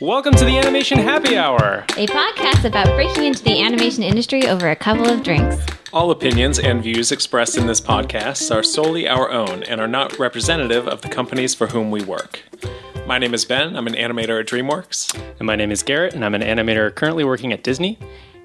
Welcome to the Animation Happy Hour, a podcast about breaking into the animation industry over a couple of drinks. All opinions and views expressed in this podcast are solely our own and are not representative of the companies for whom we work. My name is Ben. I'm an animator at DreamWorks. And my name is Garrett, and I'm an animator currently working at Disney.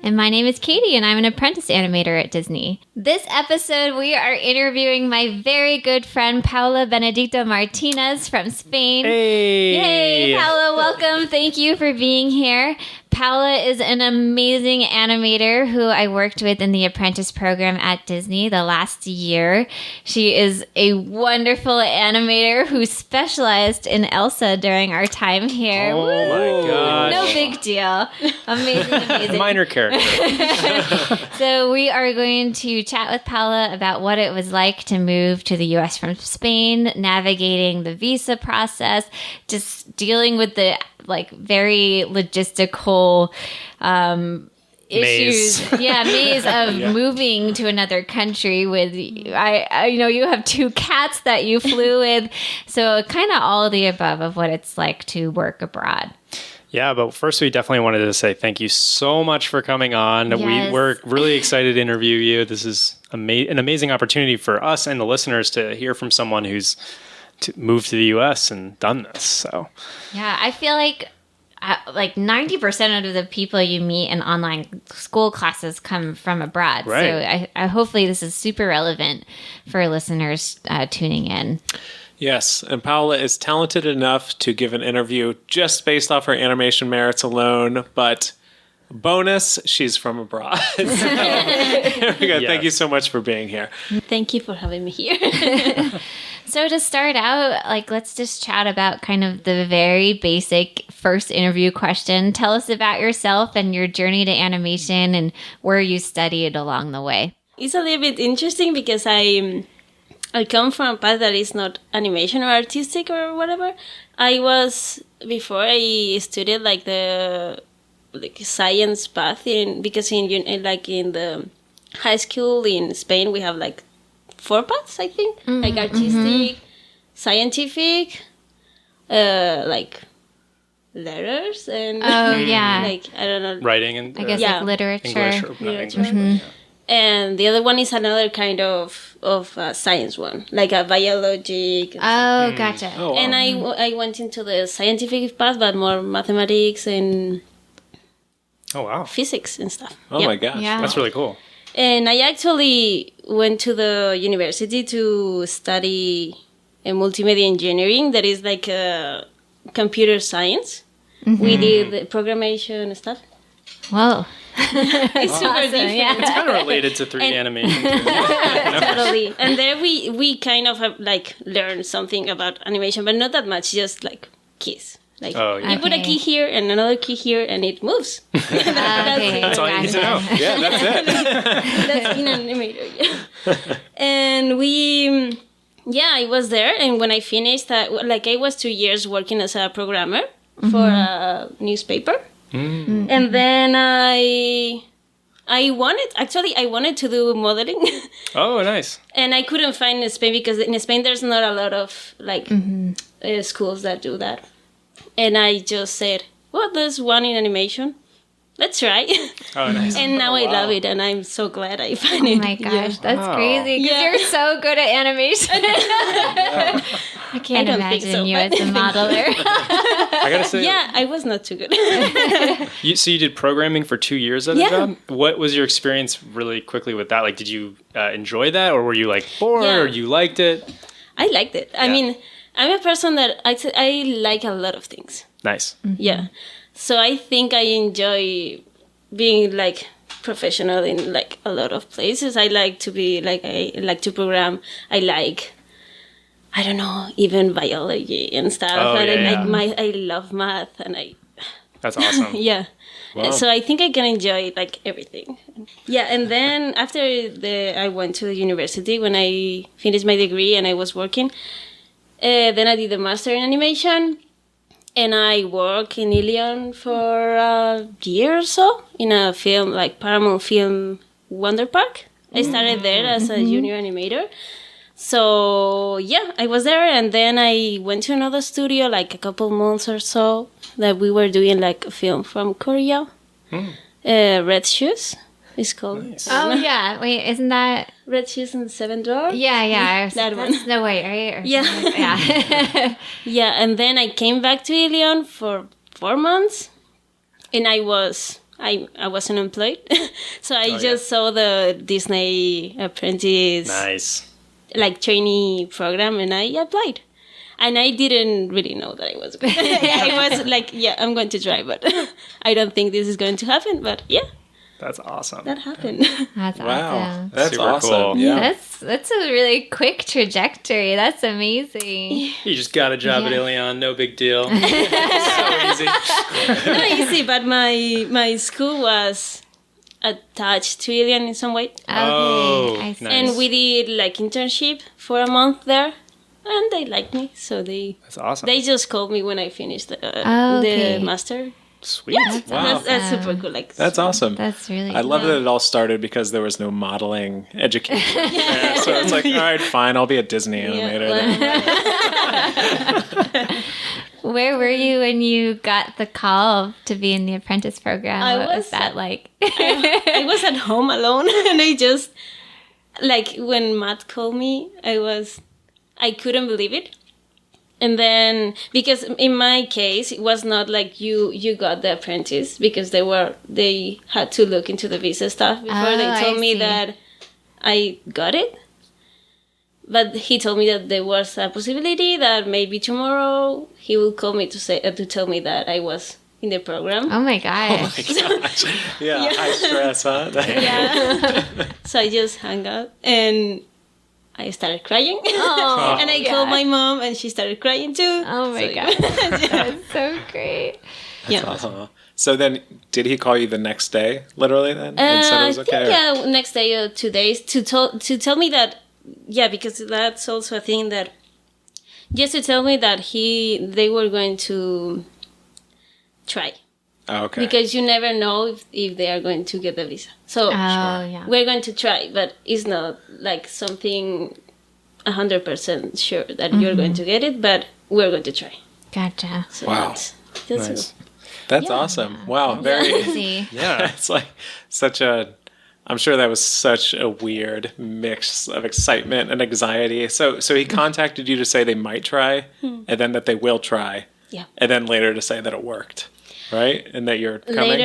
And my name is Katie, and I'm an apprentice animator at Disney. This episode, we are interviewing my very good friend, Paula Benedicto Martinez from Spain. Hey! Yay, Paula, welcome. Thank you for being here. Paula is an amazing animator who I worked with in the Apprentice program at Disney the last year. She is a wonderful animator who specialized in Elsa during our time here. Oh my gosh. No big deal. Amazing. Minor character. So we are going to chat with Paula about what it was like to move to the U.S. from Spain, navigating the visa process, just dealing with the very logistical issues. Maze of moving to another country with, I know you have 2 cats that you flew with. So kind of all of the above of what it's like to work abroad. Yeah, but first we definitely wanted to say thank you so much for coming on. Yes. We're really excited to interview you. This is an amazing opportunity for us and the listeners to hear from someone who's moved to the U.S. and done this. So yeah, I feel like 90% of the people you meet in online school classes come from abroad. Right. So I hopefully this is super relevant for listeners tuning in. Yes, and Paula is talented enough to give an interview just based off her animation merits alone, but bonus, she's from abroad. So, here we go. Yes. Thank you so much for being here. Thank you for having me here. So to start out, let's just chat about kind of the very basic first interview question. Tell us about yourself and your journey to animation and where you studied along the way. It's a little bit interesting because I come from a path that is not animation or artistic or whatever. Before I studied the science path because in the high school in Spain we have 4 paths, I think, artistic, scientific, letters and I don't know, writing and I guess literature. English or not Literature. English. And the other one is another kind of science one, like a biologic. Oh, gotcha. Oh, wow. And I went into the scientific path, but more mathematics and Oh wow, physics and stuff. Oh Yep. my gosh. Yeah. that's really cool. And I actually went to the university to study multimedia engineering. That is like computer science. We did programmation and stuff. Whoa. It's super different. Yeah. It's kind of related to 3D animation. Totally. And there we kind of have learned something about animation, but not that much, just keys. Oh, yeah. You put a key here and another key here and it moves. Okay. That's all you need to know. Yeah, that's it. That's in an animator, yeah. And I was there, and when I finished that, I was 2 years working as a programmer for a newspaper. And then I wanted to do modeling. Oh, nice. And I couldn't find in Spain because in Spain there's not a lot of schools that do that. And I just said, well, there's one in animation. Let's try. Oh, nice. And now I love it, and I'm so glad I found it. Oh my gosh, that's Wow. crazy because you're so good at animation. I can't I don't think imagine so, you but as a modeler. I gotta say, Yeah, I was not too good. So you did programming for 2 years at a Yeah. job? What was your experience really quickly with that? Did you enjoy that, or were you bored, Yeah. or you liked it? I liked it. I mean, I'm a person that I like a lot of things. Nice. Yeah. So I think I enjoy being professional in a lot of places. I like to be I like to program. I don't know, even biology and stuff. Oh, and yeah. I love math and That's awesome. yeah. Wow. So I think I can enjoy everything. Yeah, and then after I went to the university when I finished my degree and I was working. Then I did a master in animation, and I worked in Ilion for a year or so in a film Paramount Film Wonder Park. I started there as a junior animator. So yeah, I was there, and then I went to another studio like a couple months or so that we were doing like a film from Korea. Red Shoes is called. Nice. Oh yeah. Wait, isn't that? Red Shoes in the Seventh Drawer. Yeah. That one. That's Snow White, right? Or Yeah. something like that. Yeah, and then I came back to Ilion for 4 months, and I was unemployed, so I just saw the Disney Apprentice Nice. like trainee program, and I applied. And I didn't really know that I was good. I was like, yeah, I'm going to try, but I don't think this is going to happen. But yeah, That's awesome. that happened. That's Wow, awesome. that's Super awesome. cool. Yeah. That's a really quick trajectory. That's amazing. You just got a job at Yeah. Ilion, no big deal. So easy. Not easy, but my school was attached to Ilion in some way. Oh, I see. nice. And we did like internship for a month there, and they liked me, so That's awesome. they just called me when I finished okay. the master. Sweet. Wow. That's super cool. Like That's awesome. That's really I love cool. that it all started because there was no modeling education. So it's like, all right, fine, I'll be a Disney animator. then. Where were you when you got the call to be in the Apprentice program? I What was was that like? I was at home alone, and I just like when Matt called me, I couldn't believe it. And then because in my case it was not like you got the Apprentice, because they had to look into the visa stuff before they Oh, told I me see. that I got it. But he told me that there was a possibility that maybe tomorrow he will call me to tell me that I was in the program. Oh my gosh. Gosh. Yeah, high stress, huh? Yeah. So I just hung up and I started crying. Oh, And I yeah. called my mom, and she started crying too. Oh my So- gosh. That's so great. Yeah. Uh-huh. So then, did he call you the next day, literally then? And said it was I okay? think next day or 2 days to tell me that, yeah, because that's also a thing that, just to tell me that they were going to try. Oh, okay. Because you never know if they are going to get the visa. So Oh yeah. we're going to try, but it's not like something 100% sure that you're going to get it, but we're going to try. Gotcha. So Wow. that's Nice. That's awesome. Wow, very. Easy. Yeah. It's like such a. I'm sure that was such a weird mix of excitement and anxiety. So he contacted you to say they might try, and then that they will try, Yeah. and then later to say that it worked, right? And that you're coming.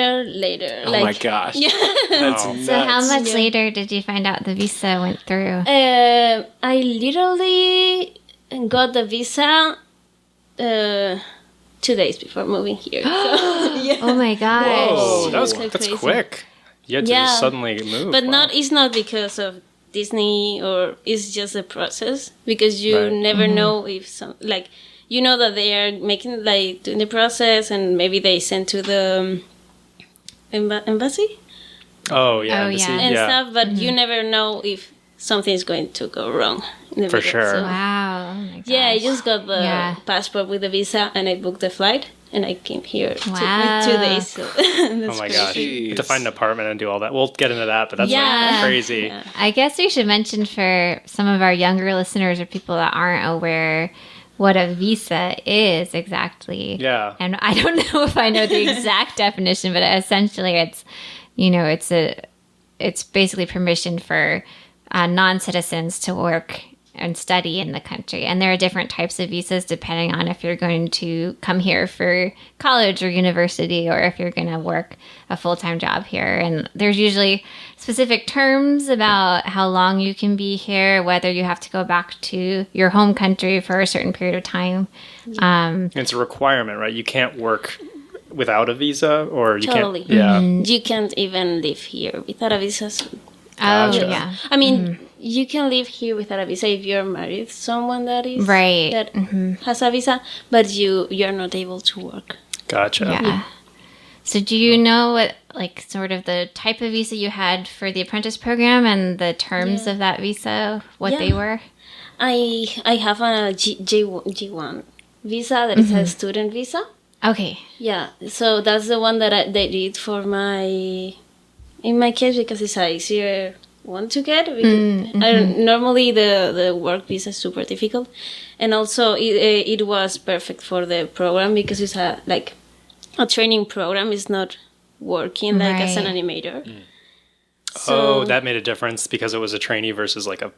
Later. Oh my gosh. Yeah. That's Wow. nuts. So how much Yeah. later did you find out the visa went through? I literally got the visa 2 days before moving here. So, yeah. Oh my gosh. Oh, That's that's crazy. quick. You had to Yeah. just suddenly move. But Wow. it's not because of Disney, or it's just a process, because you Right. never know if you know that they are making doing the process, and maybe they send to the embassy Oh yeah. Oh, embassy. yeah. and yeah. stuff, but you never know if something's going to go wrong in the For middle. sure. So, Wow. Oh my gosh. yeah, I just got the Yeah. passport with the visa, and I booked the flight, and I came here Wow. 2 days. So Oh my gosh. You have to find an apartment and do all that. We'll get into that, but that's Yeah. like crazy. Yeah. I guess we should mention for some of our younger listeners or people that aren't aware what a visa is exactly. Yeah. And I don't know if I know the exact definition, but essentially it's basically permission for non-citizens to work and study in the country. And there are different types of visas depending on if you're going to come here for college or university, or if you're going to work a full-time job here. And there's usually specific terms about how long you can be here, whether you have to go back to your home country for a certain period of time. It's a requirement, right? You can't work without a visa, or you Totally. can't. Yeah. You can't even live here without a visa. Gotcha. Oh, yeah. I mean, you can live here without a visa if you're married to someone that is Right. that has a visa, but you're not able to work. Gotcha. Yeah. So do you know what, like, sort of the type of visa you had for the apprentice program and the terms Yeah. of that visa, what Yeah. they were? I have a G1 visa that is a student visa. Okay. Yeah, so that's the one that they did for in my case, because it's a easier want to get. Because normally the work visa is super difficult, and also it was perfect for the program because it's a training program. Is not working like as an animator. So that made a difference because it was a trainee versus like a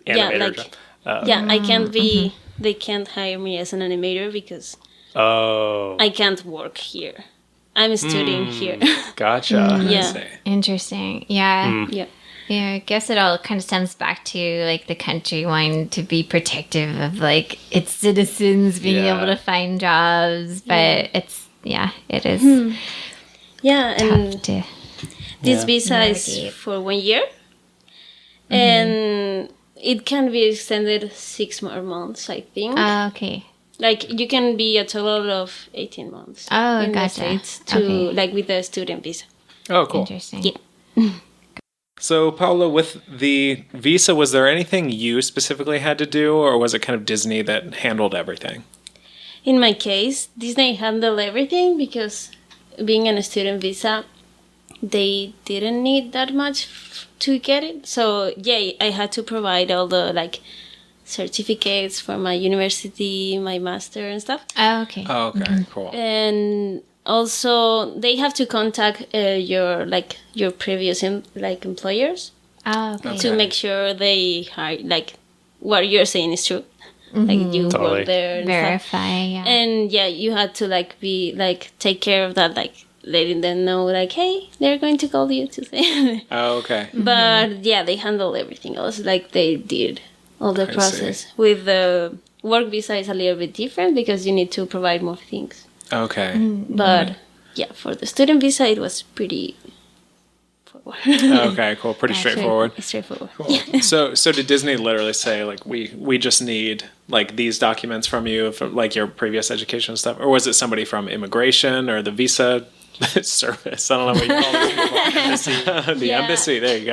animator job. I can't be. They can't hire me as an animator because I can't work here. I'm studying here. Gotcha. Yeah. Interesting. Yeah. Yeah. Yeah, I guess it all kind of stems back to like the country wanting to be protective of like its citizens being able to find jobs, but it is Yeah, and tough to. this visa is for 1 year, and it can be extended 6 more months, I think. Okay. Like you can be a total of 18 months. Oh, in the gotcha. States to like with the student visa. Oh, cool. Interesting. Yeah. So, Paula, with the visa, was there anything you specifically had to do, or was it kind of Disney that handled everything? In my case, Disney handled everything because being on a student visa, they didn't need that much to get it. So yeah, I had to provide all the like certificates for my university, my master and stuff. Oh, okay. Oh, okay, cool. And also they have to contact your previous employers Oh, okay. to make sure they hire like what you're saying is true. Like you Totally. work there and stuff. Verify. Yeah. And yeah, you had to be take care of that, letting them know hey, they're going to call you to say. Oh, okay. But yeah, they handle everything else. They did all the I process. With the work visa is a little bit different because you need to provide more things. Okay. But yeah, for the student visa, it was pretty forward. Okay, cool. Pretty Yeah, straightforward. Straightforward. Cool. So did Disney literally say we just need these documents from you from your previous education and stuff, or was it somebody from immigration or the visa service? I don't know what you call these people. The embassy. There you go.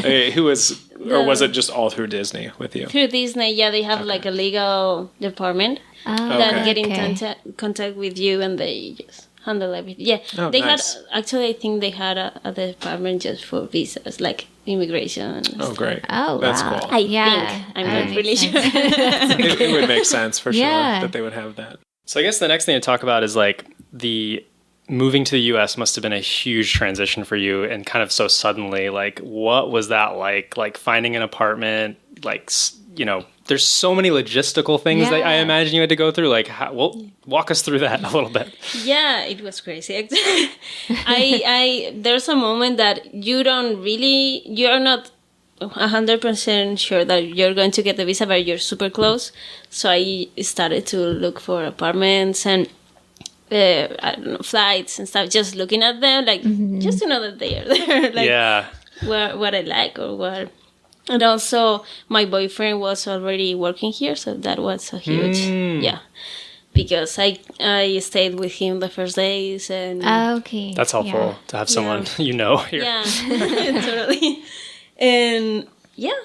Okay, who was, or was it just all through Disney with you? Through Disney, yeah, they have a legal department that get in contact with you, and they just handle everything. Yeah, Oh, they nice. had actually. I think they had a department just for visas, like immigration. And Oh, stuff. great. Oh, That's wow. cool. I Yeah, think I'm that not really makes sure. It would make sense for sure Yeah. that they would have that. So I guess the next thing to talk about is the moving to the US must have been a huge transition for you, and kind of so suddenly. What was that like? Finding an apartment, there's so many logistical things that I Yeah. imagine you had to go through. Walk us through that a little bit. Yeah, it was crazy. I there's a moment that you're not 100% sure that you're going to get the visa, but you're super close. So I started to look for apartments and I don't know, flights and stuff. Just looking at them, just to know that they are there. Yeah. What I like or what. And also, my boyfriend was already working here, so that was a huge, because I stayed with him the first days, and Okay. That's helpful to have someone here. yeah, totally, and yeah.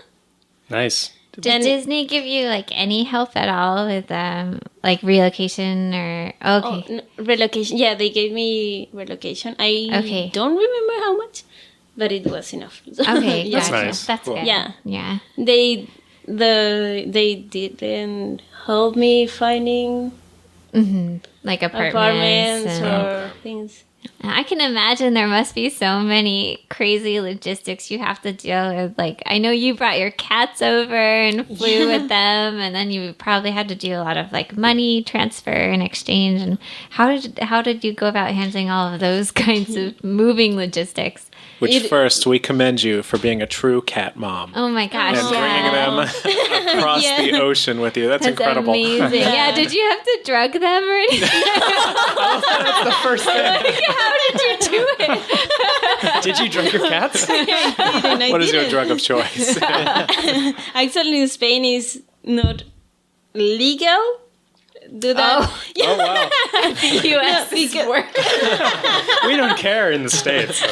Nice. Did Disney give you any help at all with relocation or Relocation. Yeah, they gave me relocation. I don't remember how much, but it was enough. Okay, That's gotcha. nice. That's Cool. good. Yeah. Yeah. They didn't help me finding Apartments and- or things. I can imagine there must be so many crazy logistics you have to deal with. I know you brought your cats over and flew with them, and then you probably had to do a lot of money transfer and exchange. And how did you go about handling all of those kinds of moving logistics? Which first, we commend you for being a true cat mom. Oh my gosh! And bringing them across the ocean with you. That's incredible. Amazing. Yeah. Did you have to drug them or anything? That's the first thing. How did you do it? Did you drug your cats? What is your drug of choice? Actually, in Spain is not legal. Do that. Oh, wow. U.S. work. We don't care in the States. So.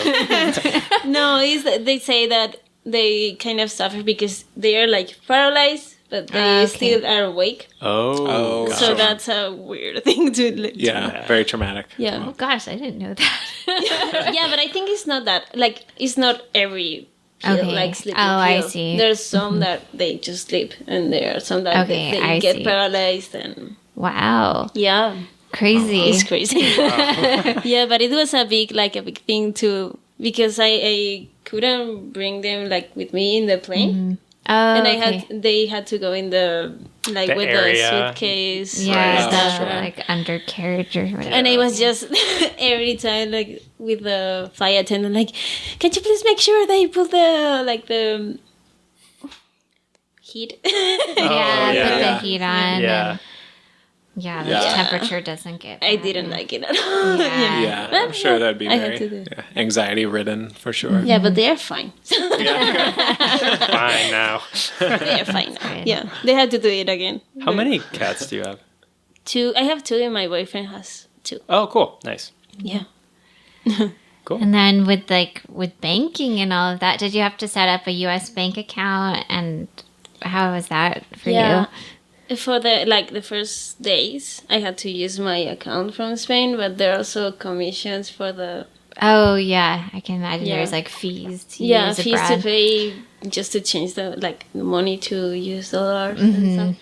No, they say that they kind of suffer because they are paralyzed, but they still are awake. Oh. gotcha. So that's a weird thing to. Yeah, very traumatic. Yeah. Oh gosh, I didn't know that. Yeah, but I think it's not that. It's not every kill, Okay. like sleeping Oh, I kill. see. There's some that they just sleep, and there are some that Okay, they I get see. paralyzed, and Wow. yeah, Crazy. it's crazy. Yeah, but it was a big thing too, because I couldn't bring them like with me in the plane. Oh, And okay. they had to go in the like The with area. the suitcase. Yeah, Right. the Sure. like undercarriage or whatever. And I was just every time like with the flight attendant, like, can you please make sure they put the heat? yeah, yeah. put the Yeah. heat on. Yeah. And yeah, the Yeah. temperature doesn't get. I bad. didn't like it at all. Yeah. Yeah, But, I'm sure that'd be I had very to do. anxiety ridden for sure. Yeah, but they are fine. Fine now. They are fine now. good. Yeah, they had to do it again. How many cats do you have? 2. I have 2, and my boyfriend has 2. Oh, cool. Nice. Yeah. Cool. And then with banking and all of that, did you have to set up a U.S. bank account? And how was that for Yeah. you? For the first days, I had to use my account from Spain, but there are also commissions for the Oh yeah, I can imagine Yeah. there's like fees to yeah use fees abroad. to pay just to change the money to US dollars and stuff.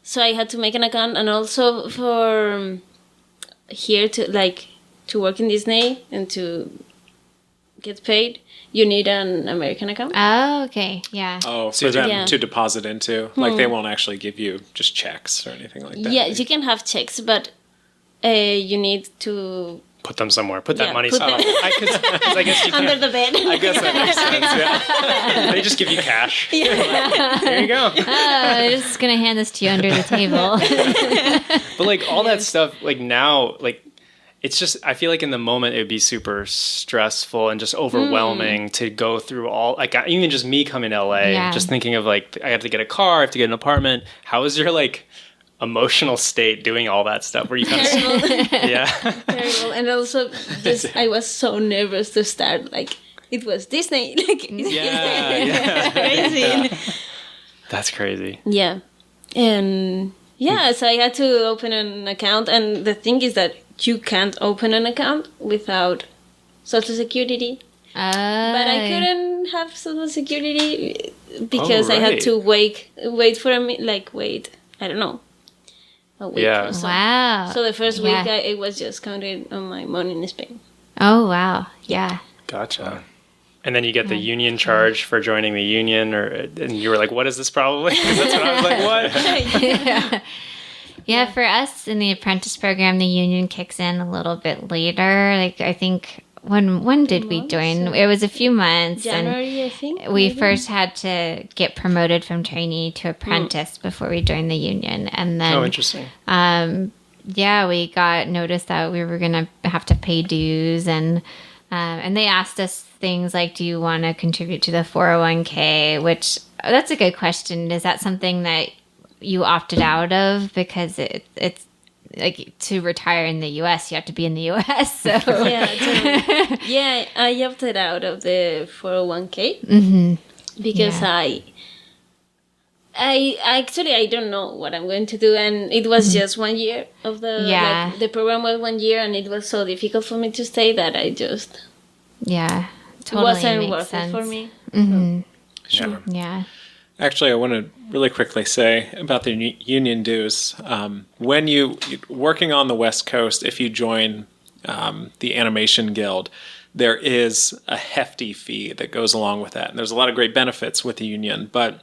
So I had to make an account, and also for here to work in Disney and to get paid, you need an American account. Oh, okay, yeah. Oh, So for them yeah. to deposit into, like they won't actually give you just checks or anything like that. Yeah, you can have checks, but you need to Put them somewhere. Put that Yeah, money put somewhere. Because I guess you under can't. the bed. I guess that makes sense. Yeah. They just give you cash. There you go. I'm just gonna hand this to you under the table. But like all that stuff, like now, like it's just I feel like in the moment it would be super stressful and just overwhelming to go through all like even just me coming to LA, Yeah. just thinking of like I have to get a car, I have to get an apartment. How is your like emotional state doing all that stuff? Where you kind of yeah. Terrible. And also, just I was so nervous to start. Like it was Disney. Like Yeah. crazy. That's crazy. Yeah, and yeah, so I had to open an account, and the thing is that you can't open an account without Social Security. But I couldn't have Social Security because I had right. to wait for a wait. I don't know. A week Yeah. or so. Wow. So the first Yeah. week, it was just counted on my money in Spain. Oh wow. Yeah. Gotcha. And then you get the union charge for joining the union, and you were like, "What is this probably?" 'Cause that's what I was like, "What?" Yeah, for us in the apprentice program, the union kicks in a little bit later. Like I think when did we join? It was a few months. January, I think. And we maybe? first had to get promoted from trainee to apprentice before we joined the union, and then Oh, interesting. yeah, we got notice that we were gonna have to pay dues, and they asked us things like, "Do you want to contribute to the 401k?" Which that's a good question. Is that something that you opted out of because it's like to retire in the U.S. you have to be in the U.S. So Yeah, totally. Yeah, I opted out of the 401k because Yeah. I actually I don't know what I'm going to do, and it was just 1 year of the Yeah. the program was 1 year, and it was so difficult for me to stay that I just yeah, it totally wasn't makes worth sense. it for me. Sure. Yeah. Actually, I want to really quickly say about the union dues. When you working on the West Coast, if you join the Animation Guild, there is a hefty fee that goes along with that, and there's a lot of great benefits with the union. But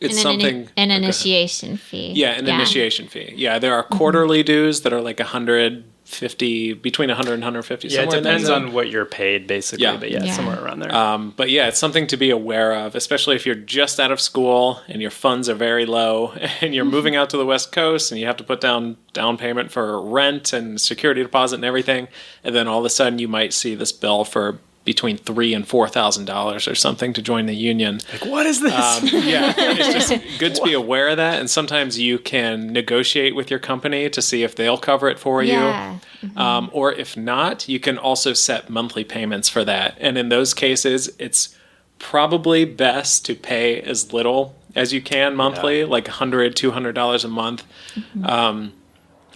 it's something An initiation fee. Yeah, an initiation fee. Yeah, there are quarterly dues that are like 150, between 100 and 150. Yeah, it somewhere in that depends zone. on what you're paid, basically. Yeah. But yeah, Yeah. somewhere around there. But yeah, it's something to be aware of, especially if you're just out of school and your funds are very low and you're moving out to the West Coast and you have to put down payment for rent and security deposit and everything. And then all of a sudden you might see this bill for between $3,000 and $4,000 or something to join the union. like, what is this? Yeah, it's just good to be aware of that. And sometimes you can negotiate with your company to see if they'll cover it for Yeah. you. Or if not, you can also set monthly payments for that. And in those cases, it's probably best to pay as little as you can monthly, like $100, $200 a month.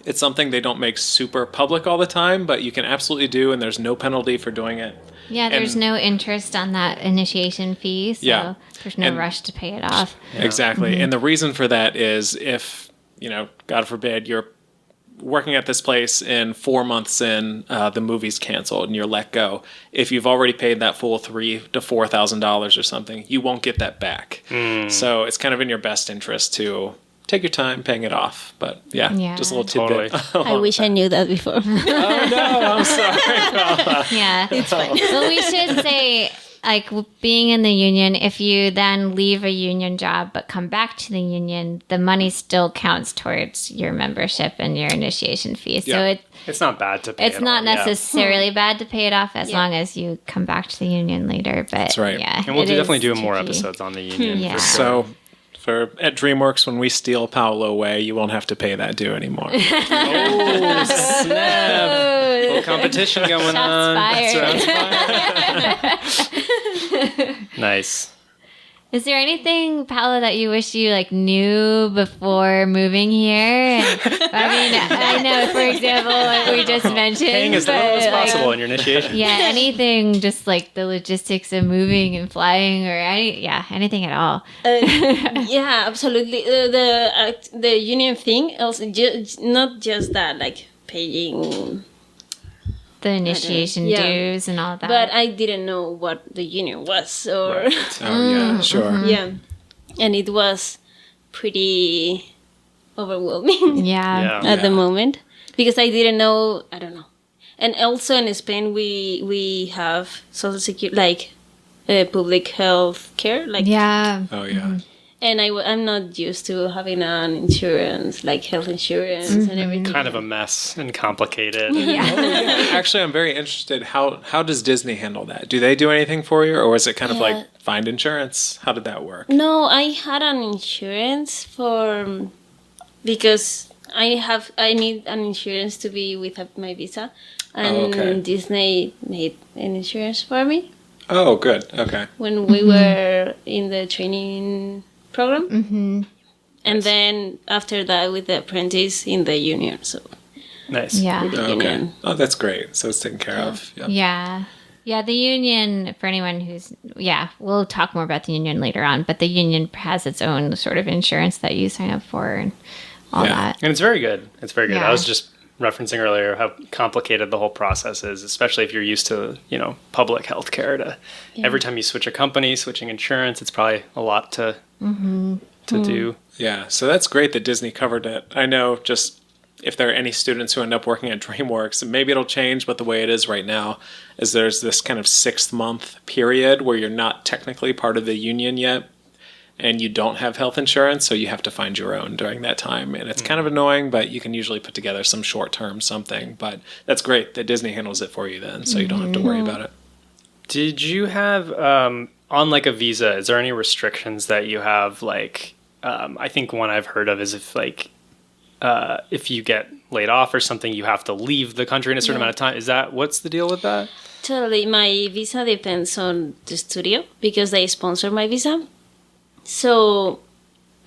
It's something they don't make super public all the time, but you can absolutely do, and there's no penalty for doing it. Yeah, there's no interest on that initiation fee, so there's no rush to pay it off. Yeah. Exactly. And the reason for that is if, God forbid, you're working at this place and 4 months in, the movie's canceled and you're let go. If you've already paid that full $3,000 to $4,000 or something, you won't get that back. So it's kind of in your best interest to take your time paying it off. But just a little tidbit. Totally. I wish I knew that before. Oh no, I'm sorry. Yeah, it's fine. Well, we should say, like, being in the union, if you then leave a union job but come back to the union, the money still counts towards your membership and your initiation fee. So it's not bad to pay it's it not all, necessarily bad to pay it off as long as you come back to the union later. But That's right. Yeah, And we'll definitely do tricky. more episodes on the union. Yeah. For sure. So at DreamWorks, when we steal Paula away, you won't have to pay that due anymore. Oh, snap. Oh, Little competition going on. fired. Nice. Is there anything, Paula, that you wish you knew before moving here? I know, for example, like we just mentioned, Paying as little as possible in your initiation. Yeah, anything, just the logistics of moving and flying, or anything at all. Yeah, absolutely. The union thing, also not just that, paying. The initiation dues and all that. But I didn't know what the union was, or Oh yeah, sure. yeah, and it was pretty overwhelming yeah. at the moment because I didn't know. I don't know, and also in Spain we have social security, public health care, Yeah. Oh yeah. and I'm not used to having an insurance, health insurance and everything. Kind of a mess and complicated. Actually, I'm very interested. How does Disney handle that? Do they do anything for you, or is it kind of like find insurance? How did that work? No, I had an insurance because I need an insurance to be with my visa, and Disney made an insurance for me Oh, good. Okay. when we were in the training program, and then after that with the apprentice in the union. So Nice. Yeah. Okay. union. Oh, that's great. So it's taken care of. Yeah. Yeah. Yeah, the union, for anyone who's, we'll talk more about the union later on, but the union has its own sort of insurance that you sign up for and all that. And it's very good. It's very good. Yeah. I was just referencing earlier how complicated the whole process is, especially if you're used to, public health care. Every time you switch a company, switching insurance, it's probably a lot to do. Yeah. So that's great that Disney covered it. I know just if there are any students who end up working at DreamWorks, and maybe it'll change, but the way it is right now is there's this kind of 6-month period where you're not technically part of the union yet, and you don't have health insurance, so you have to find your own during that time. And it's kind of annoying, but you can usually put together some short-term something. But that's great that Disney handles it for you then, so you don't have to worry about it. Did you have, on a visa, is there any restrictions that you have? I think one I've heard of is if you get laid off or something, you have to leave the country in a certain amount of time. What's the deal with that? Totally. My visa depends on the studio because they sponsor my visa. So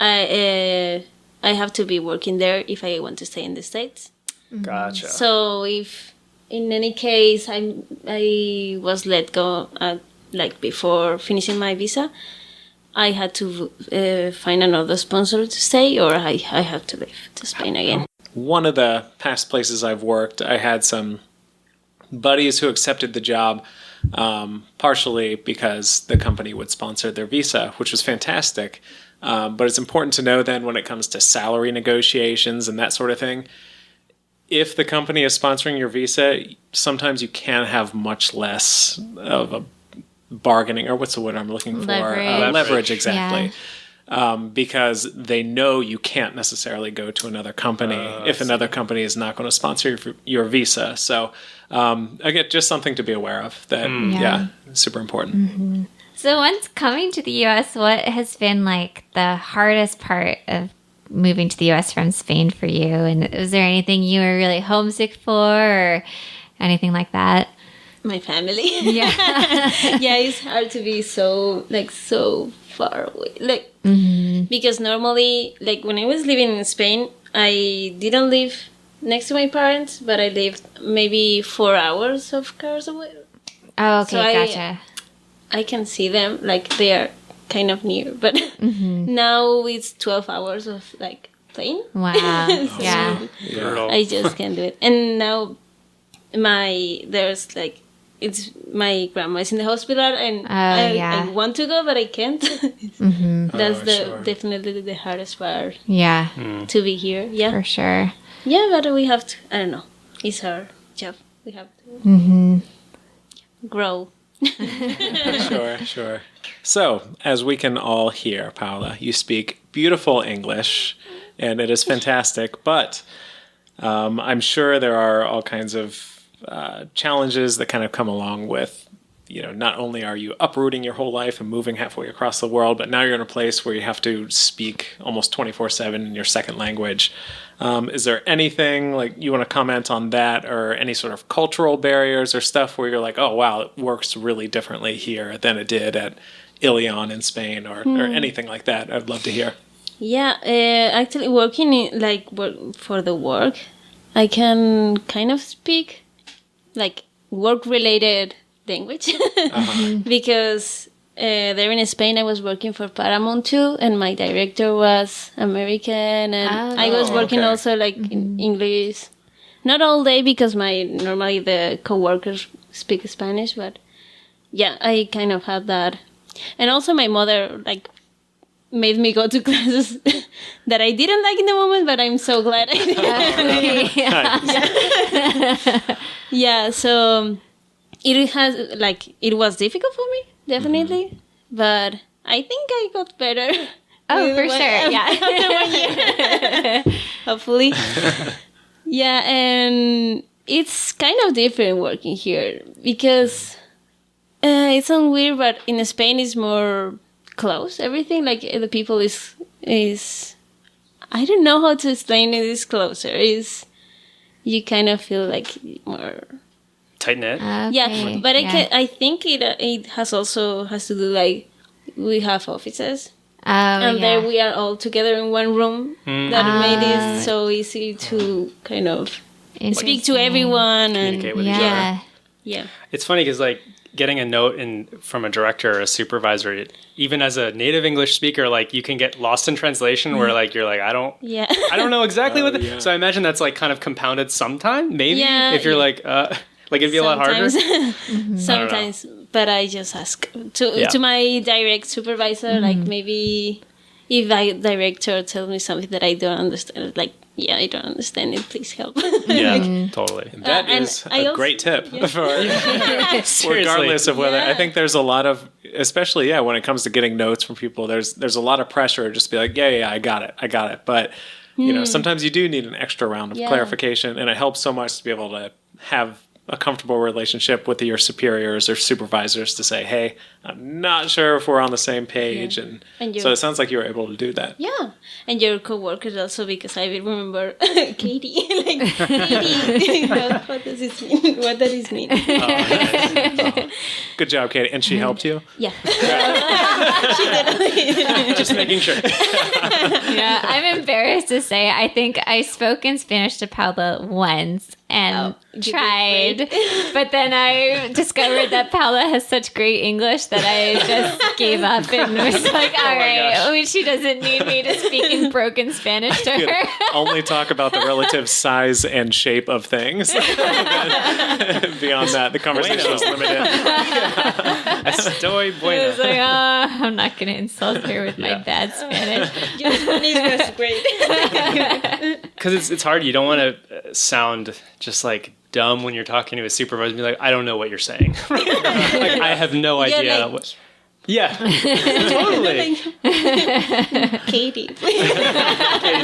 I have to be working there if I want to stay in the States. Gotcha. So if in any case I was let go before finishing my visa, I had to find another sponsor to stay, or I have to leave to Spain again. One of the past places I've worked, I had some buddies who accepted the job partially because the company would sponsor their visa, which was fantastic. But it's important to know then when it comes to salary negotiations and that sort of thing, if the company is sponsoring your visa, sometimes you can have much less of a bargaining, or what's the word I'm looking for? Leverage, exactly. Yeah. Because they know you can't necessarily go to another company if another company is not going to sponsor your visa. So, again, just something to be aware of that, super important. Mm-hmm. So once coming to the U.S., what has been the hardest part of moving to the U.S. from Spain for you? And was there anything you were really homesick for or anything like that? My family. Yeah. Yeah, it's hard to be so far away. Because normally, when I was living in Spain, I didn't live next to my parents, but I lived maybe 4 hours of cars away. Oh, okay, So gotcha. I can see them, like they are kind of near, but now it's 12 hours of like plane. Wow. Yeah. Brutal. I just can't do it. And now there's like, it's my grandma's in the hospital, and yeah. I want to go, but I can't. That's definitely the hardest part Yeah, to be here. Yeah, for sure. yeah, but we have to. I don't know. It's our job. We have to grow. Sure. So, as we can all hear, Paula, you speak beautiful English, and it is fantastic. But I'm sure there are all kinds of challenges that kind of come along with, not only are you uprooting your whole life and moving halfway across the world, but now you're in a place where you have to speak almost 24/7 in your second language. Is there anything like you want to comment on that, or any sort of cultural barriers or stuff where you're like, oh, wow, it works really differently here than it did at Ilion in Spain, or anything like that? I'd love to hear. Yeah, actually, working for the work, I can kind of speak like work-related language because there in Spain I was working for Paramount too, and my director was American, and I was working also like in English, not all day because normally the coworkers speak Spanish, but yeah, I kind of had that, and also my mother like made me go to classes that I didn't like in the moment, but I'm so glad I did. Yeah, so it was difficult for me, definitely, but I think I got better. Oh, for sure, yeah. After 1 year. Hopefully. Yeah, and it's kind of different working here because it sounds weird, but in Spain it's more close. Everything, like the people is I don't know how to explain it. Is closer. You kind of feel like more Tight knit. Okay. Yeah, but I think it has to do like we have offices. And there we are all together in one room. That made it so easy to kind of speak to everyone and communicate with each other. Yeah. It's funny because like getting a note from a director or a supervisor, even as a native English speaker, like you can get lost in translation where like you're like I don't know exactly what. So I imagine that's like kind of compounded sometime, maybe if you're like it'd be a lot harder. Sometimes, but I just ask to my direct supervisor, like maybe if a director tells me something that I don't understand, like I don't understand it, please help. Yeah, totally. That is a great tip for regardless of whether I think there's a lot of, especially when it comes to getting notes from people, there's a lot of pressure to just be like I got it, but sometimes you do need an extra round of clarification, and it helps so much to be able to have a comfortable relationship with your superiors or supervisors to say, hey, I'm not sure if we're on the same page. And so it sounds like you were able to do that. Yeah. And your coworkers also, because I remember Katie. Like, Katie, what does this mean? What does this mean? Nice. Good job, Katie. And she helped you? Yeah. She did. Just making sure. Yeah, I'm embarrassed to say I think I spoke in Spanish to Paula once and tried, but then I discovered that Paula has such great English that I just gave up and was like, all right, she doesn't need me to speak in broken Spanish to her. Only talk about the relative size and shape of things. Beyond that, the conversation was limited. Estoy I bueno. was like, I'm not going to insult her with my bad Spanish. Your Spanish was great. Because it's hard. You don't want to sound just like dumb when you're talking to a supervisor and be like, I don't know what you're saying. Like, I have no idea. Like, totally. Katie. Katie,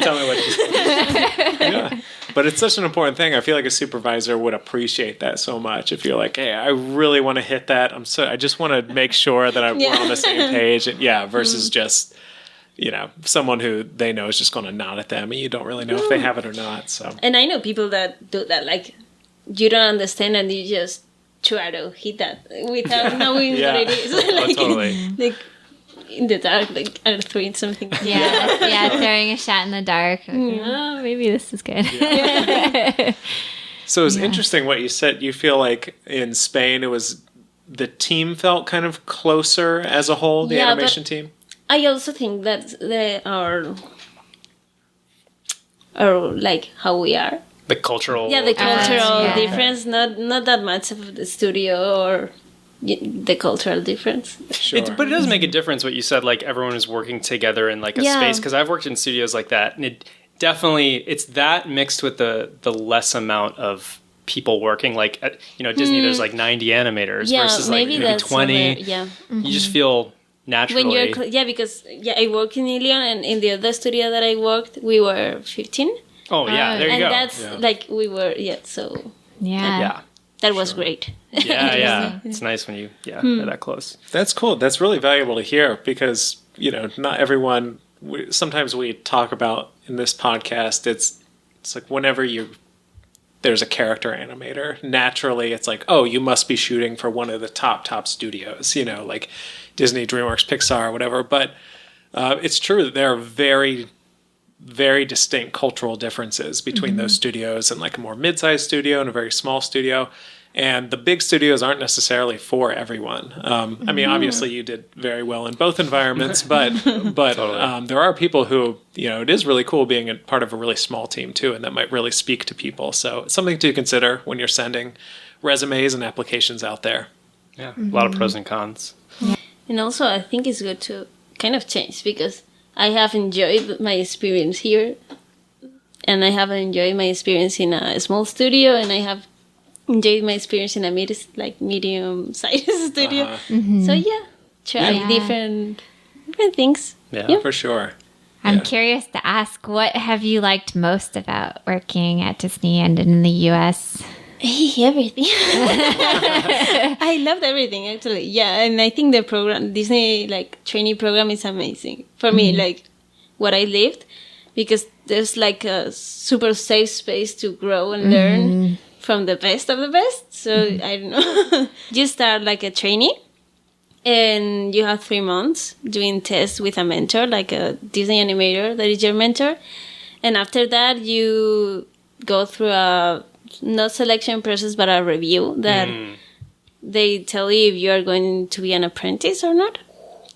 tell me what you said. But it's such an important thing. I feel like a supervisor would appreciate that so much. If you're like, hey, I really want to hit that. I just want to make sure that we're on the same page. And versus just, someone who they know is just going to nod at them and you don't really know if they have it or not. So. And I know people that do that, like, you don't understand and you just try to hit that without knowing what it is. Like, totally. Like, in the dark, like are throwing something. Yeah, throwing a shot in the dark. Oh, maybe this is good. So it's interesting what you said. You feel like in Spain, it was the team felt kind of closer as a whole, the animation team. I also think that or like how we are. The cultural. Yeah, the cultural yeah. difference, not that much of the studio or the cultural difference. Sure. But it does make a difference what you said, like everyone is working together in like a space, because I've worked in studios like that, and it definitely, it's that mixed with the less amount of people working, like at, Disney there's like 90 animators versus like maybe 20. You just feel naturally. When you're because I work in Ilion, and in the other studio that I worked, we were 15. Oh yeah, there you and go. That's like we were so Yeah. that was great. Yeah. It's nice when you are that close. That's cool. That's really valuable to hear because, not everyone, sometimes we talk about in this podcast, it's like whenever there's a character animator, naturally it's like, oh, you must be shooting for one of the top studios, like Disney, DreamWorks, Pixar, whatever. But it's true that there are very, very distinct cultural differences between those studios and like a more mid-sized studio and a very small studio. And the big studios aren't necessarily for everyone. I mean, obviously you did very well in both environments, but Totally. there are people who, it is really cool being a part of a really small team too, and that might really speak to people. So it's something to consider when you're sending resumes and applications out there. Yeah, a lot of pros and cons. And also, I think it's good to kind of change because I have enjoyed my experience here, and I have enjoyed my experience in a small studio, and I have enjoyed my experience in a medium-sized studio. So try different different things. Yeah. For sure. I'm curious to ask, what have you liked most about working at Disney and in the U.S.? Everything. I loved everything actually. Yeah, and I think the program, Disney like trainee program, is amazing for me. Like what I lived, because there's like a super safe space to grow and learn from the best of the best. So I don't know. You start like a trainee, and you have 3 months doing tests with a mentor, like a Disney animator that is your mentor, and after that you go through a not selection process, but a review that they tell you if you are going to be an apprentice or not.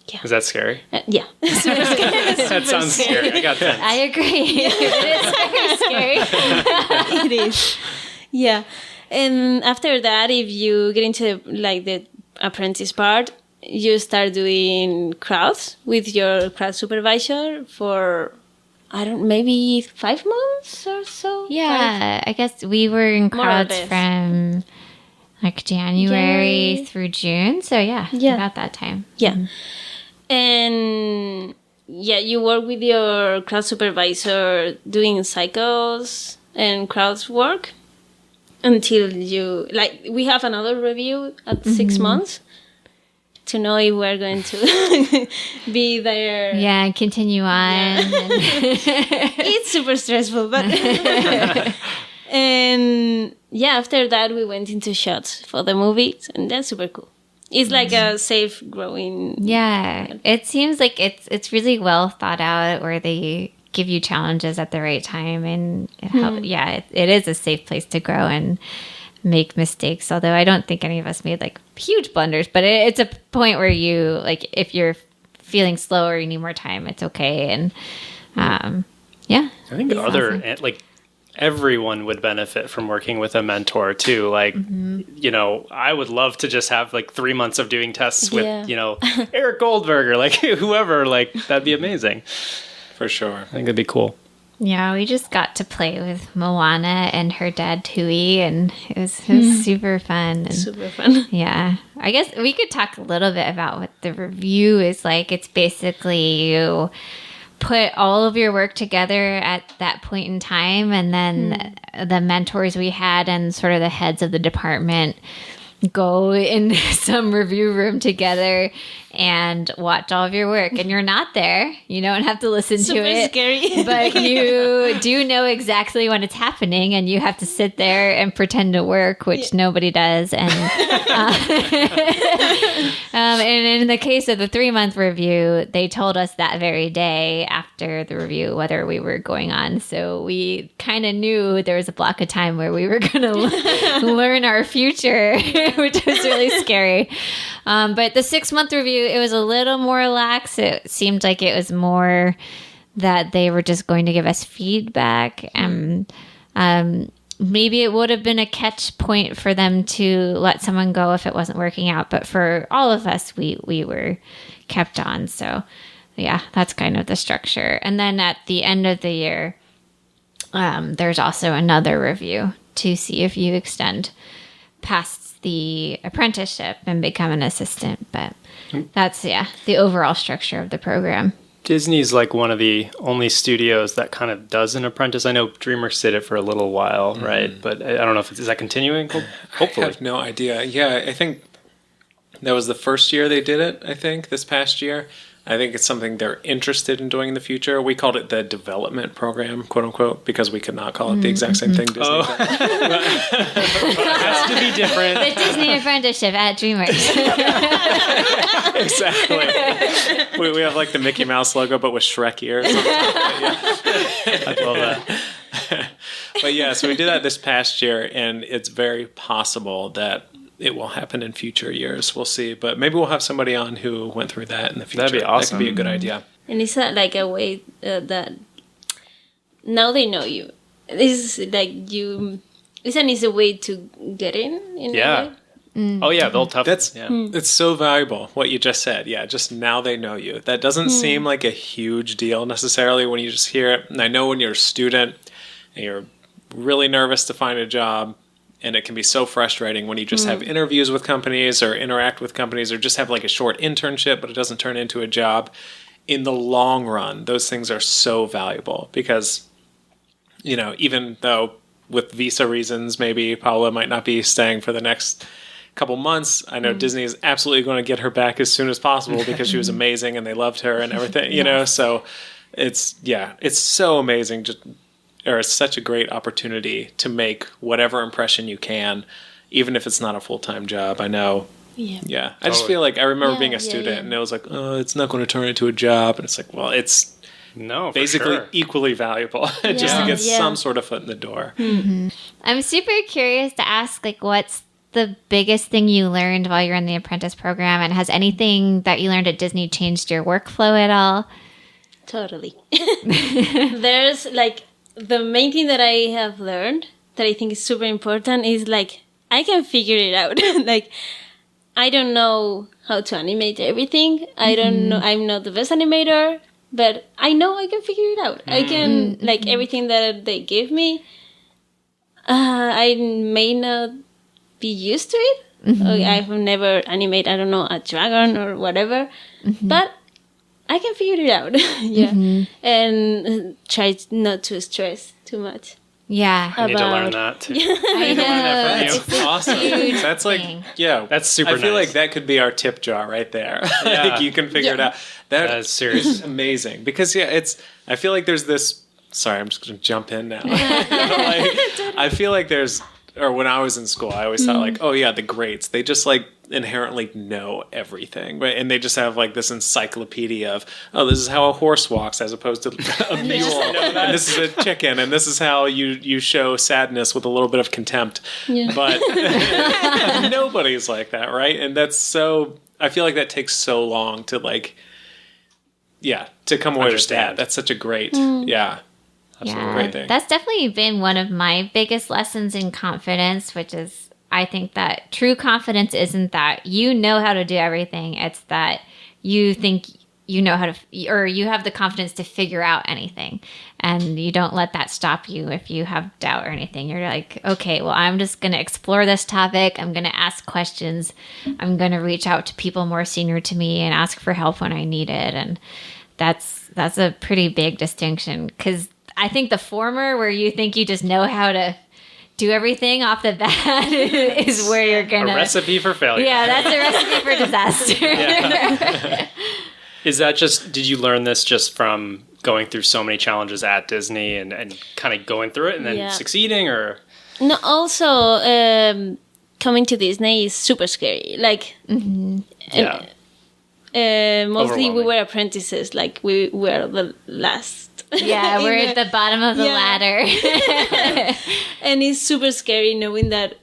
Yeah. Is that scary? Yeah. That sounds scary. I got that. I agree. It is very scary. It is. Yeah. And after that, if you get into like the apprentice part, you start doing crowds with your crowd supervisor for maybe 5 months or so. Yeah, I guess we were in More or crowds less. from like January through June. So about that time. Yeah. And you work with your crowd supervisor doing cycles and crowds work until we have another review at 6 months to know if we're going to be there. Yeah, and continue on. It's super stressful, but and after that we went into shots for the movies, and that's super cool. It's like a safe growing. Yeah, it seems like it's really well thought out, where they give you challenges at the right time, and it is a safe place to grow and make mistakes. Although I don't think any of us made like huge blunders, but it's a point where you like, if you're feeling slow or you need more time, it's okay. And I think like everyone would benefit from working with a mentor too. Like, I would love to just have like 3 months of doing tests with, Eric Goldberg or like whoever, like that'd be amazing. For sure. I think it'd be cool. yeah, we just got to play with Moana and her dad Tui, and it was super fun. And Super fun. yeah, I guess we could talk a little bit about what the review is like. It's basically you put all of your work together at that point in time, and then the mentors we had and sort of the heads of the department go in some review room together and watch all of your work. And you're not there. You don't have to listen Super to it. scary. But you do know exactly when it's happening, and you have to sit there and pretend to work, which nobody does. And and in the case of the 3-month review, they told us that very day after the review whether we were going on. So we kind of knew there was a block of time where we were going to learn our future, which was really scary. But the 6-month review, it was a little more lax. It seemed like it was more that they were just going to give us feedback. Maybe it would have been a catch point for them to let someone go if it wasn't working out. But for all of us, we were kept on. So, yeah, that's kind of the structure. And then at the end of the year, there's also another review to see if you extend past the apprenticeship and become an assistant. But that's, the overall structure of the program. Disney's like one of the only studios that kind of does an apprentice. I know DreamWorks did it for a little while, right? But I don't know if is that continuing? Hopefully. I have no idea. Yeah, I think that was the first year they did it, I think, this past year. I think it's something they're interested in doing in the future. We called it the development program, quote unquote, because we could not call it the exact same thing Disney did. It has to be different. The Disney apprenticeship at DreamWorks. Exactly. We have like the Mickey Mouse logo, but with Shrek ears. I love that. But yeah, so we did that this past year, and it's very possible that it will happen in future years. We'll see. But maybe we'll have somebody on who went through that in the future. That'd be awesome. That could be a good idea. And it's like a way that now they know you. This is like you. It's an easy way to get in a way. Oh yeah, they'll tough. It's so valuable what you just said. Yeah, just now they know you. That doesn't seem like a huge deal necessarily when you just hear it. And I know when you're a student and you're really nervous to find a job, and it can be so frustrating when you just have interviews with companies or interact with companies or just have like a short internship, but it doesn't turn into a job. In the long run, those things are so valuable because, you know, even though with visa reasons, maybe Paula might not be staying for the next couple months, I know Disney is absolutely going to get her back as soon as possible because she was amazing and they loved her and everything, you know, so it's so amazing. It's such a great opportunity to make whatever impression you can, even if it's not a full-time job. I know. Yeah. I just feel like I remember being a student and it was like, oh, it's not going to turn into a job. And it's like, well, it's basically equally valuable just to get some sort of foot in the door. Mm-hmm. I'm super curious to ask, like, what's the biggest thing you learned while you're in the apprentice program? And has anything that you learned at Disney changed your workflow at all? Totally. There's like, the main thing that I have learned that I think is super important is like, I can figure it out. Like, I don't know how to animate everything. I don't know. I'm not the best animator, but I know I can figure it out. I can, like, everything that they give me, I may not be used to it. I have never animated, I don't know, a dragon or whatever, but I can figure it out. And try not to stress too much. Yeah. I need to learn that too. I know. That's awesome. That's like, that's super I feel nice. like that could be our tip jar right there. Like you can figure it out. That is serious. Amazing. Because I feel like there's this, sorry, I'm just going to jump in now. I feel like when I was in school, I always thought like, oh yeah, the greats, they just like inherently know everything, right? And they just have like this encyclopedia of, oh, this is how a horse walks as opposed to a mule, and this is a chicken, and this is how you show sadness with a little bit of contempt. But nobody's like that, right? And that's so, I feel like that takes so long to like, to come away with that. That's such a great, great thing. That's definitely been one of my biggest lessons in confidence, which is I think that true confidence isn't that you know how to do everything. It's that you think you know how to, or you have the confidence to figure out anything. And you don't let that stop you if you have doubt or anything. You're like, okay, well, I'm just going to explore this topic. I'm going to ask questions. I'm going to reach out to people more senior to me and ask for help when I need it. And that's a pretty big distinction, because I think the former, where you think you just know how to do everything off the bat is where you're A gonna. recipe for failure. Yeah, that's a recipe for disaster. Is that just, did you learn this just from going through so many challenges at Disney and kind of going through it and then succeeding, or? No, also, coming to Disney is super scary. Like, Yeah. Mostly we Overwhelming. were apprentices. Like, we were the last. Yeah, we're at the bottom of the Yeah. ladder. And it's super scary knowing that,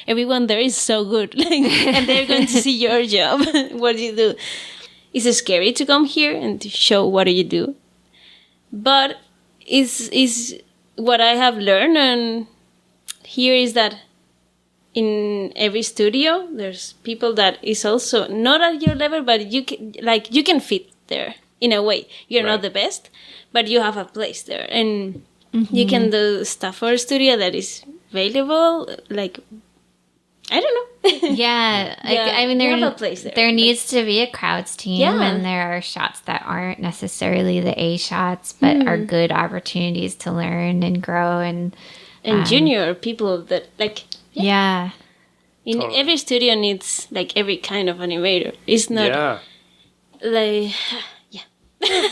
everyone there is so good. Like, and they're going to see your job. What do you do? It's scary to come here and to show what do you do. But is what I have learned and here is that in every studio there's people that is also not at your level, but you can fit there in a way. You're not the best, but you have a place there, and you can do stuff for a studio that is available. Like, I don't know. Yeah, like, Yeah, I mean, you have a place there. there needs to be a crowds team, Yeah. and there are shots that aren't necessarily the A shots, but are good opportunities to learn and grow and junior people that like yeah. in Totally. every studio needs like every kind of animator. It's not Yeah. like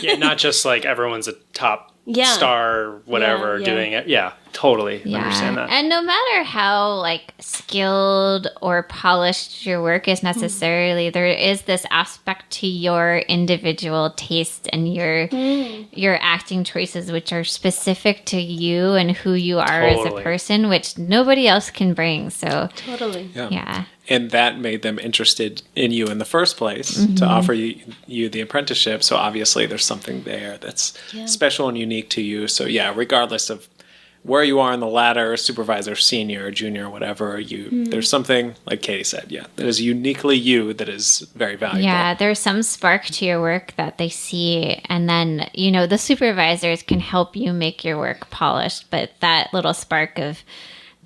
Yeah, not just like everyone's a top Yeah. star, whatever, Yeah. doing it. Yeah, totally understand that. And no matter how like skilled or polished your work is necessarily, there is this aspect to your individual taste and your acting choices which are specific to you and who you are as a Totally. person, which nobody else can bring. So totally. yeah. And that made them interested in you in the first place to offer you the apprenticeship. So obviously there's something there that's special and unique to you. So yeah, regardless of where you are in the ladder, supervisor, senior, junior, whatever, there's something, like Katie said, that is uniquely you that is very valuable. Yeah, there's some spark to your work that they see. And then, the supervisors can help you make your work polished. But that little spark of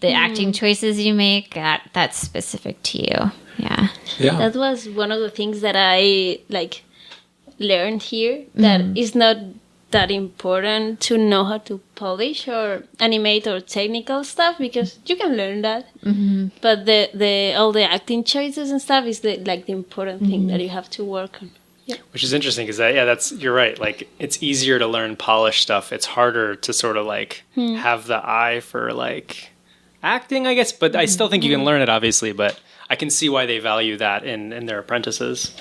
the acting choices you make, that's specific to you. Yeah. Yeah. That was one of the things that I learned here, that it's not that important to know how to polish or animate or technical stuff, because you can learn that. But the all the acting choices and stuff is the important thing that you have to work on. Which is interesting because you're right. Like, it's easier to learn polished stuff. It's harder to sort of have the eye for acting, I guess. But I still think you can learn it, obviously. But I can see why they value that in their apprentices.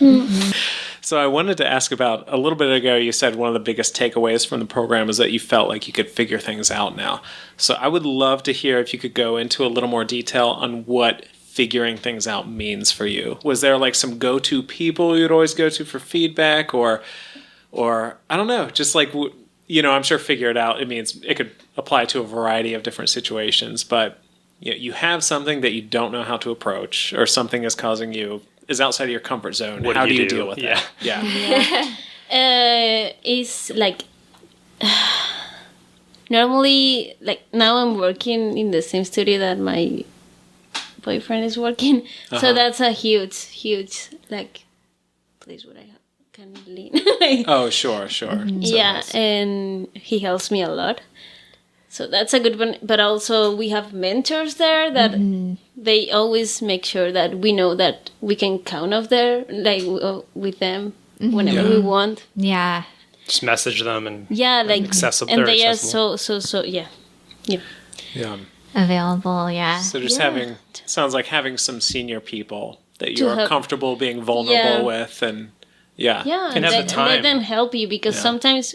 So I wanted to ask about, a little bit ago, you said one of the biggest takeaways from the program is that you felt like you could figure things out now. So I would love to hear if you could go into a little more detail on what figuring things out means for you. Was there some go-to people you'd always go to for feedback, or I don't know, just I'm sure figure it out, it means it could apply to a variety of different situations, but you have something that you don't know how to approach, or something is outside of your comfort zone. What How do do you you do? deal with Yeah. that? Yeah. It's normally, now I'm working in the same studio that my boyfriend is working, so that's a huge place where I can lean. Oh, sure. So yeah, that's- and he helps me a lot. So that's a good one. But also we have mentors there that they always make sure that we know that we can count off there, with them whenever we want. Yeah. Just message them and Accessible. And they're they are accessible. so yeah. Yeah. Available, yeah. So just sounds like having some senior people that To you're help. comfortable being vulnerable Yeah. with, and yeah. And have the time. let them help you, because Yeah. sometimes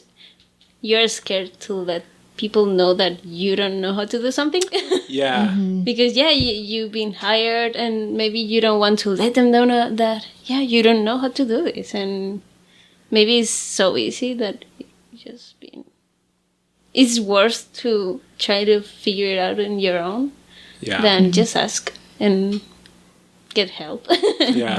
you're scared to let people know that you don't know how to do something. Yeah. Because you've been hired, and maybe you don't want to let them know that you don't know how to do this, and maybe it's so easy that it's worse to try to figure it out on your own Yeah. than just ask and get help. Yeah.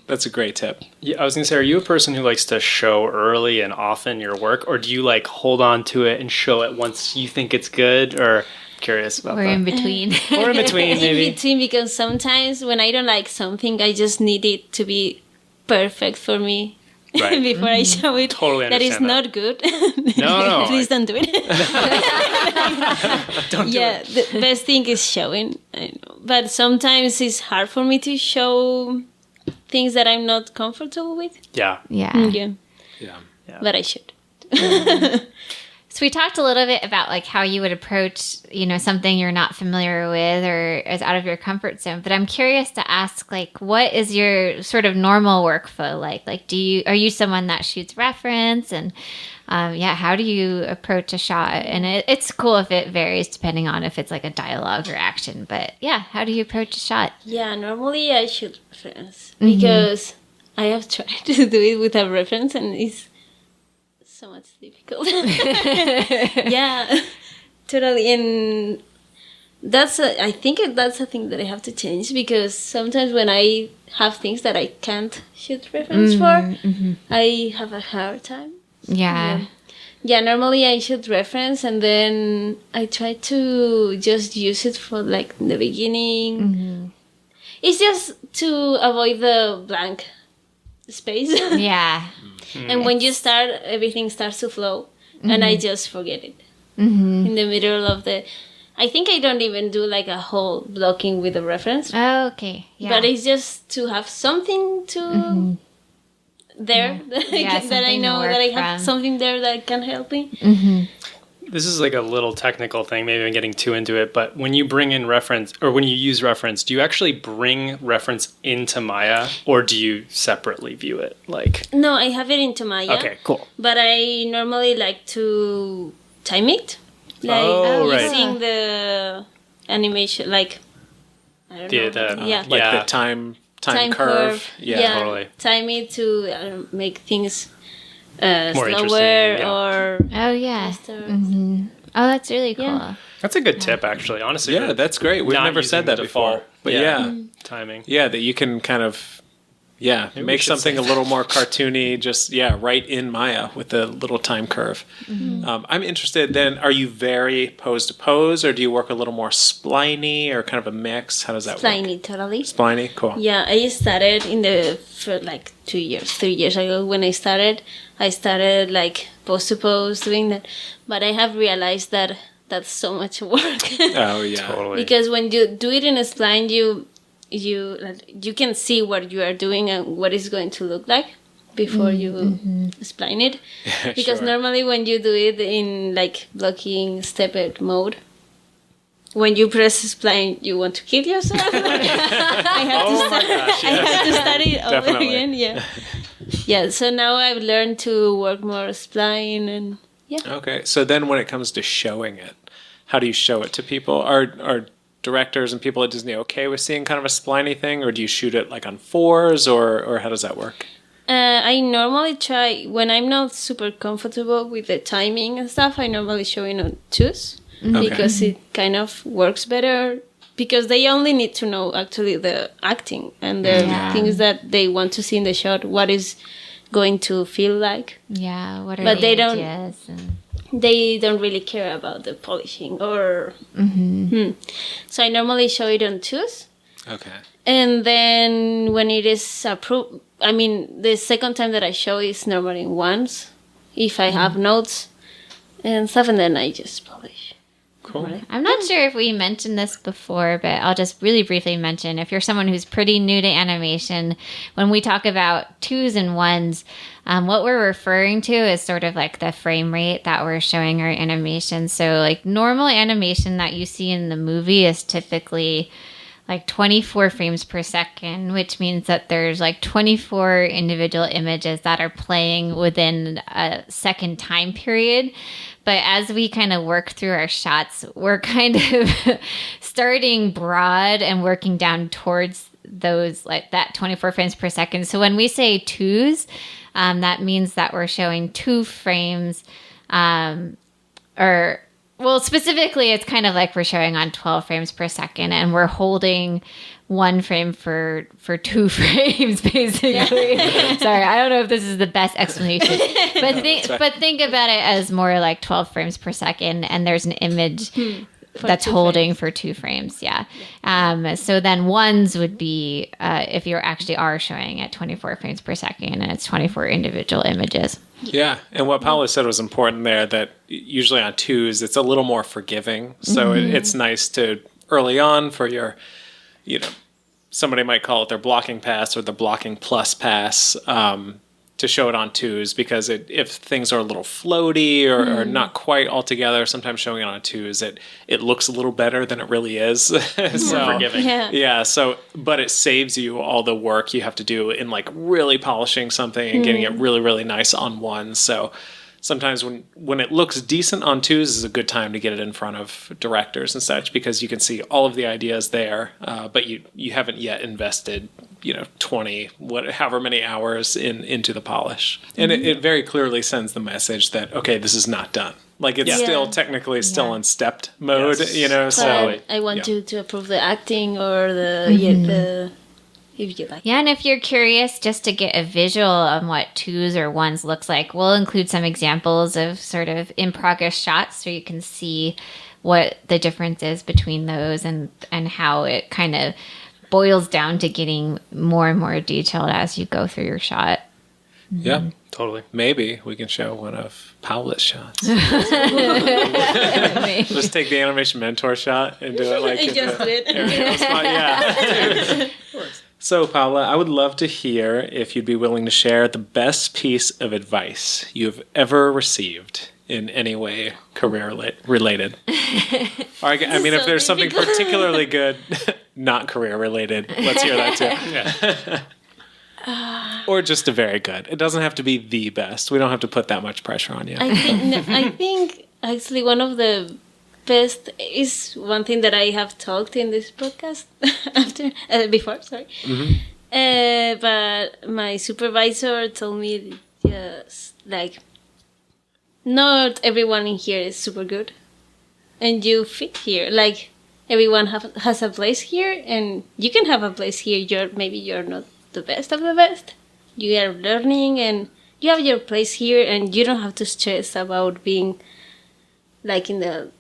That's a great tip. Yeah, I was gonna say, are you a person who likes to show early and often your work, or do you hold on to it and show it once you think it's good? Or curious about We're that. in between. Or in between, maybe. In between, because sometimes when I don't like something, I just need it to be perfect for me. Right. before I show it. Totally that is understand that. not good. No, Please don't do it. Don't do Yeah, it. the best thing is showing. I know. But sometimes it's hard for me to show things that I'm not comfortable with. Yeah. Yeah. Yeah, Yeah. but I should. So we talked a little bit about like how you would approach, something you're not familiar with or is out of your comfort zone. But I'm curious to ask, like, what is your sort of normal workflow like? Like, are you someone that shoots reference? And how do you approach a shot? And it's cool if it varies depending on if it's like a dialogue or action. But yeah, how do you approach a shot? Yeah, normally I should reference because I have tried to do it without reference and it's so much difficult. Yeah, totally. And I think that's a thing that I have to change because sometimes when I have things that I can't shoot reference for, I have a hard time. Yeah. Yeah, normally I shoot reference and then I try to just use it for like the beginning. It's just to avoid the blank space. Yeah. And when you start, everything starts to flow. And I just forget it. In the middle of I think I don't even do like a whole blocking with a reference. Oh, okay. Yeah. But it's just to have something to there that I something to know work that I have from. something there that can help me. This is like a little technical thing. Maybe I'm getting too into it, but when you bring in reference or when you use reference, do you actually bring reference into Maya or do you separately view it? Like, No, I have it into Maya. okay, cool. But I normally like to time it. Like Right. using the animation, like, I don't know. Yeah. Like the time curve. Yeah. Totally. Time it to make things More interesting, slower yeah. or Oh, yeah. faster. Oh, that's really cool. Yeah. That's a good tip, actually. Honestly, Yeah, for that's great. We've not never using said that the before. default. But yeah. Timing. Yeah, that you can kind of we make should something say a little more cartoony, just right in Maya with the little time curve. I'm interested then, are you very pose to pose or do you work a little more spliney or kind of a mix? How does that work? Spliney, totally. Spliney, cool. Yeah, I started for like 3 years ago when I started like pose to pose doing that. But I have realized that that's so much work. Oh yeah. Totally. Because when you do it in a spline, you can see what you are doing and what it's going to look like before you spline it. Because Sure. normally when you do it in like blocking stepped mode, when you press spline, you want to kill yourself. I have to start it over Definitely. again. Yeah. So now I've learned to work more spline and Okay. So then when it comes to showing it, how do you show it to people? Are directors and people at Disney okay with seeing kind of a spliney thing, or do you shoot it like on 4s, or how does that work? I normally try, when I'm not super comfortable with the timing and stuff, I normally show it on 2s because it kind of works better because they only need to know actually the acting and the things that they want to see in the shot, what is going to feel like. Yeah. What are But the they don't- ideas? They don't really care about the polishing or... So I normally show it on 2s. Okay. And then when it is approved, I mean, the second time that I show is normally in 1s. If I have notes and stuff, and then I just polish. Cool. I'm not sure if we mentioned this before, but I'll just really briefly mention if you're someone who's pretty new to animation, when we talk about 2s and 1s, what we're referring to is sort of like the frame rate that we're showing our animation. So like normal animation that you see in the movie is typically like 24 frames per second, which means that there's like 24 individual images that are playing within a second time period. But as we kind of work through our shots, we're kind of starting broad and working down towards those, like that 24 frames per second. So when we say 2s, that means that we're showing 2 frames, specifically, it's kind of like we're showing on 12 frames per second, and we're holding 1 frame for 2 frames, basically. Sorry, I don't know if this is the best explanation, but think about it as more like 12 frames per second, and there's an image that's holding for 2 frames. Yeah. So then ones would be if you actually are showing at 24 frames per second and it's 24 individual images. Yeah, and what Paula said was important there, that usually on 2s, it's a little more forgiving. So it's nice to, early on, for your, somebody might call it their blocking pass or the blocking plus pass, to show it on 2s, because if things are a little floaty or not quite all together, sometimes showing it on 2s, it looks a little better than it really is. So forgiving. Yeah. So, but it saves you all the work you have to do in like really polishing something and getting it really, really nice on 1s. So sometimes when it looks decent on 2s is a good time to get it in front of directors and such, because you can see all of the ideas there, but you haven't yet invested 20 however many hours into the polish, and it very clearly sends the message that, okay, this is not done. Like it's still technically still in stepped mode. Yes. So I want you to approve the acting or the if you like. Yeah, and if you're curious just to get a visual on what 2s or 1s looks like, we'll include some examples of sort of in progress shots so you can see what the difference is between those and how it kind of boils down to getting more and more detailed as you go through your shot. yeah, Totally. maybe we can show one of Paula's shots. Maybe. Just take the animation mentor shot and do it like I just did. Yeah. So, Paula, I would love to hear if you'd be willing to share the best piece of advice you've ever received in any way career-related. Or, I mean, if there's something particularly good, not career-related, let's hear that too. Yeah. Or just a very good. It doesn't have to be the best. We don't have to put that much pressure on you. I think actually one of the best is one thing that I have talked in this podcast before. Sorry, but my supervisor told me just like, not everyone in here is super good, and you fit here. Like everyone has a place here, and you can have a place here. Maybe you're not the best of the best. You are learning, and you have your place here, and you don't have to stress about being like in the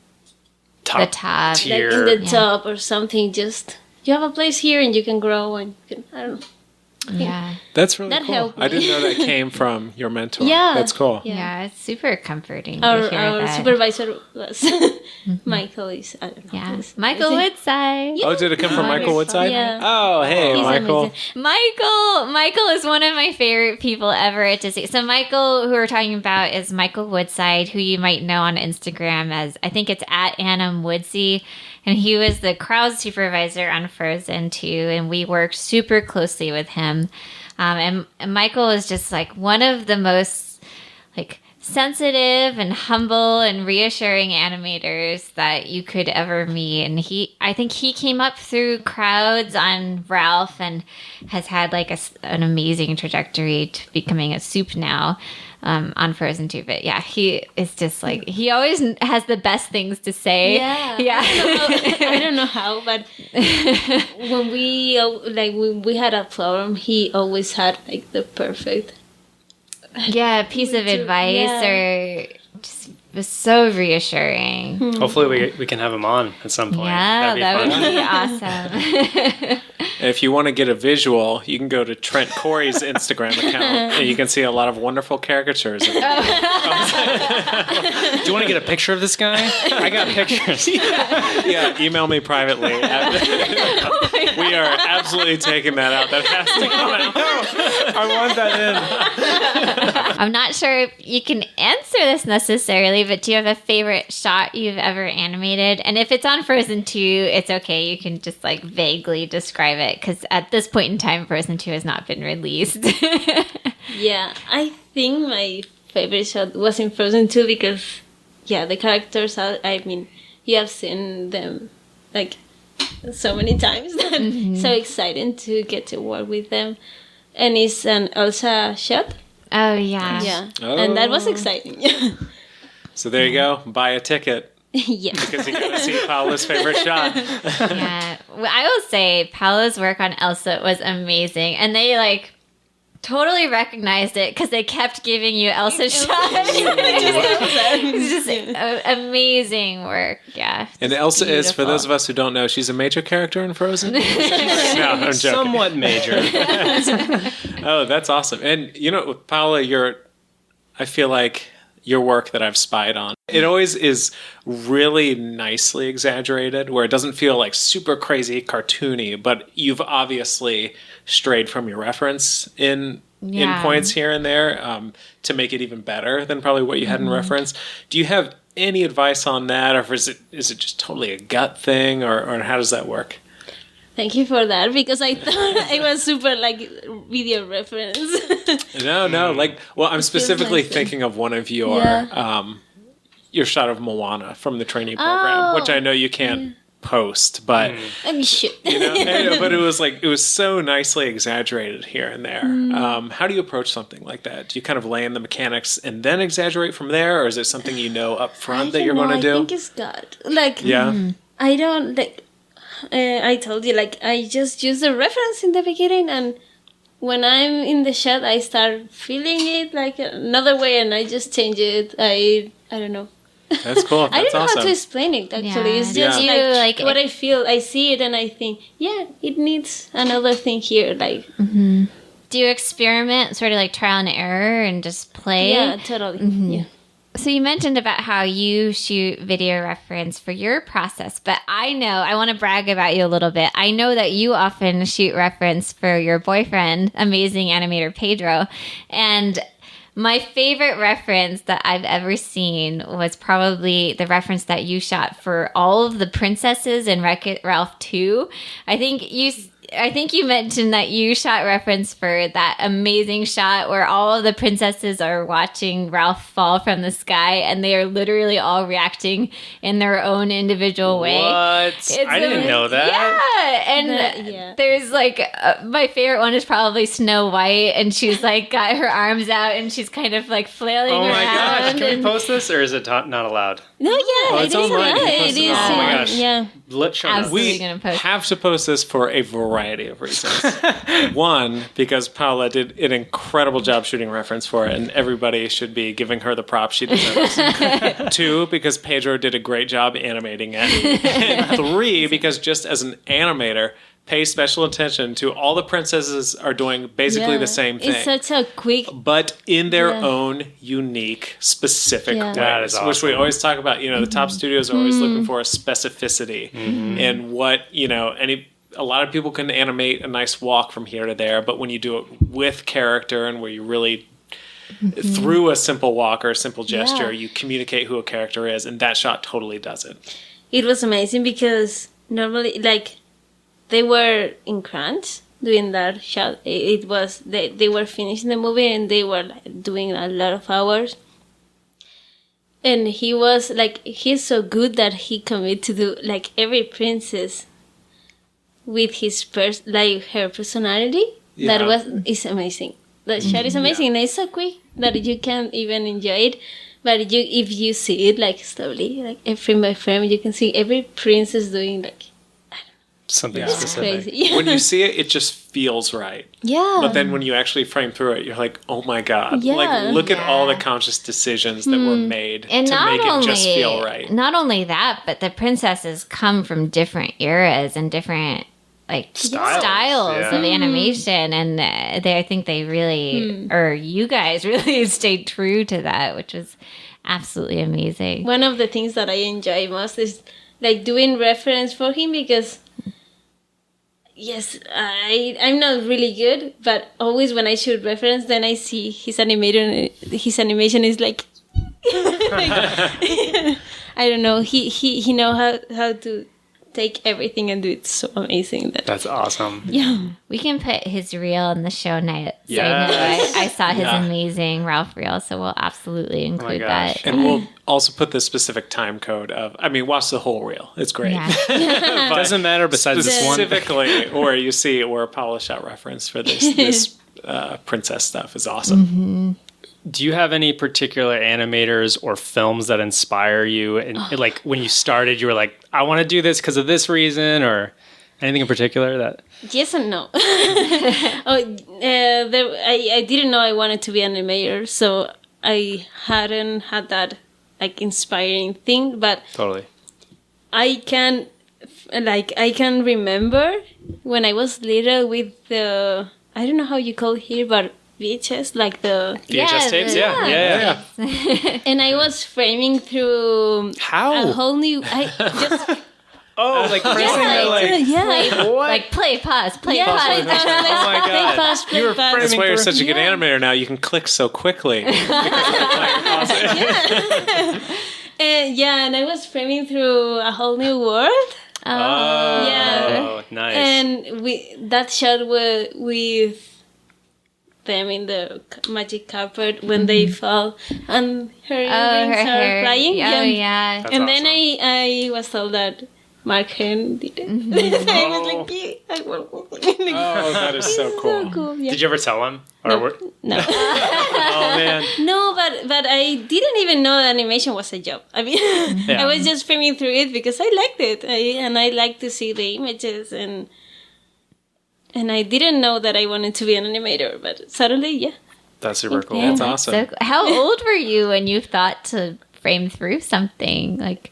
top tier. like in the top or something. Just you have a place here, and you can grow, and you can, I don't know. Yeah. That's really That cool. helped me. I didn't know that came from your mentor. Yeah. That's cool. Yeah, it's super comforting Our to hear that. supervisor was Michael. Is I don't know. Yeah, Is- Michael is it- Woodside. Oh, did it come from Michael Woodside? Yeah. Oh, hey, He's Michael. amazing. Michael is one of my favorite people ever at Disney. So Michael, who we're talking about, is Michael Woodside, who you might know on Instagram as, I think it's at @AnimWoodsy. And he was the crowd supervisor on Frozen 2, and we worked super closely with him. And Michael is just like one of the most like sensitive and humble and reassuring animators that you could ever meet. And I think he came up through crowds on Ralph and has had like an amazing trajectory to becoming a soup now. On Frozen 2, but yeah, he is just like, he always has the best things to say. Yeah. I don't know how, but when we had a problem, he always had like the perfect Piece of advice or just was so reassuring. Hopefully we can have him on at some point. Yeah, that would fun. be awesome. And if you want to get a visual, you can go to Trent Corey's Instagram account, and you can see a lot of wonderful caricatures of him. Do you want to get a picture of this guy? I got pictures. Yeah, email me privately. We are absolutely taking that out. That has to come out. I want that in. I'm not sure if you can answer this necessarily, but do you have a favorite shot you've ever animated? And if it's on Frozen 2, it's okay. You can just like vaguely describe it, because at this point in time, Frozen 2 has not been released. Yeah, I think my favorite shot was in Frozen 2 because, yeah, the characters are, I mean, you have seen them like so many times. So exciting to get to work with them. And it's an Elsa shot. Oh, yeah. Yeah. Oh. And that was exciting. So there you go. Buy a ticket, Yeah. because you got to see Paula's favorite shot. Yeah. Well, I will say Paula's work on Elsa was amazing. And they like totally recognized it because they kept giving you Elsa shots. It's just amazing work. Yeah. And Elsa is, for those of us who don't know, she's a major character in Frozen. No, I'm joking. Somewhat major. Oh, that's awesome. And Paula, I feel like your work that I've spied on, it always is really nicely exaggerated, where it doesn't feel like super crazy cartoony, but you've obviously strayed from your reference in points here and there to make it even better than probably what you had in reference. Do you have any advice on that, or is it just totally a gut thing, or how does that work? Thank you for that, because I thought it was super video reference. No. I'm specifically thinking of one of your shot of Moana from the training program, which I know you can't post, but but it was so nicely exaggerated here and there. How do you approach something like that? Do you kind of lay in the mechanics and then exaggerate from there, or is it something up front that you're going to do? I think it's God. I don't I told you, I just use the reference in the beginning, and when I'm in the shot, I start feeling it another way, and I just change it. I don't know. That's cool. That's I don't know awesome. how to explain it, actually. It's just what I feel. I see it, and I think, it needs another thing here. Do you experiment, sort of trial and error, and just play? Yeah, totally. Yeah. So you mentioned about how you shoot video reference for your process, but I want to brag about you a little bit. I know that you often shoot reference for your boyfriend, amazing animator Pedro. And my favorite reference that I've ever seen was probably the reference that you shot for all of the princesses in Wreck-It Ralph 2. I think you mentioned that you shot reference for that amazing shot where all of the princesses are watching Ralph fall from the sky, and they are literally all reacting in their own individual way. What? I didn't know that. Yeah, and there's my favorite one is probably Snow White, and she's got her arms out, and she's kind of flailing around. Oh my gosh! Can we post this, or is it not allowed? No, it's online. It is. Oh my gosh! Yeah. Let's show us. We have to post this for a variety of reasons. One, because Paula did an incredible job shooting reference for it, and everybody should be giving her the props she deserves. Two, because Pedro did a great job animating it. And three, because just as an animator, pay special attention to all the princesses are doing basically the same thing. It's such a quick... But in their own unique, specific ways. That is awesome. Which we always talk about. The top studios are always looking for a specificity. And what, a lot of people can animate a nice walk from here to there, but when you do it with character and where you really... through a simple walk or a simple gesture, you communicate who a character is, and that shot totally does it. It was amazing because normally, they were in crunch doing that shot. It was they were finishing the movie and they were doing a lot of hours. And he was he's so good that he committed to do every princess with his her personality. Yeah. It's amazing. That shot is amazing. And it's so quick that you can't even enjoy it. But if you see it slowly, frame by frame, you can see every princess doing something specific. Crazy. When you see it, it just feels right. Yeah. But then when you actually frame through it, you're like, oh my God. Yeah. Look at all the conscious decisions that were made and to make it just feel right. Not only that, but the princesses come from different eras and different styles of animation, and I think they really, or you guys really stayed true to that, which was absolutely amazing. One of the things that I enjoy most is doing reference for him, because I'm not really good, but always when I shoot reference, then I see his animation is I don't know, he know how to take everything and do it so amazing. That's awesome. Yeah. We can put his reel in the show notes. Yes. I saw his amazing Ralph reel, so we'll absolutely include that. And we'll also put the specific time code of, watch the whole reel. It's great. Yeah. Doesn't matter besides this one. Specifically, or you see where Paula shot reference for this princess stuff is awesome. Do you have any particular animators or films that inspire you? And when you started, you were like, I want to do this because of this reason, or Anything in particular that? Yes and no. I didn't know I wanted to be an animator, so I hadn't had that like inspiring thing. But Totally. I can remember when I was little with the, I don't know how you call it here, but VHS, like the VHS tapes? Yeah. and I was framing through How? a whole new. I just Oh, like pressing the Like play, pause, play, Yeah, pause. Oh my play God. fast, play You were fast. That's why you're through- such a good animator now. You can click so quickly. And I was framing through a whole new world. Oh, Yeah. nice. And that shot with them in the magic carpet when they fall and her earrings are flying. Oh, yeah. That's And then awesome. I was told that Mark Hen did it. I was like, yeah, I work with him. Oh, that is so cool. So cool. Yeah. Did you ever tell him? Or No. Oh, man. No, but I didn't even know that animation was a job. I mean, Yeah. I was just framing through it because I liked it, and I like to see the images, and I didn't know that I wanted to be an animator, but suddenly, yeah. That's super cool. That's So awesome. cool. How old were you when you thought to frame through something? Like,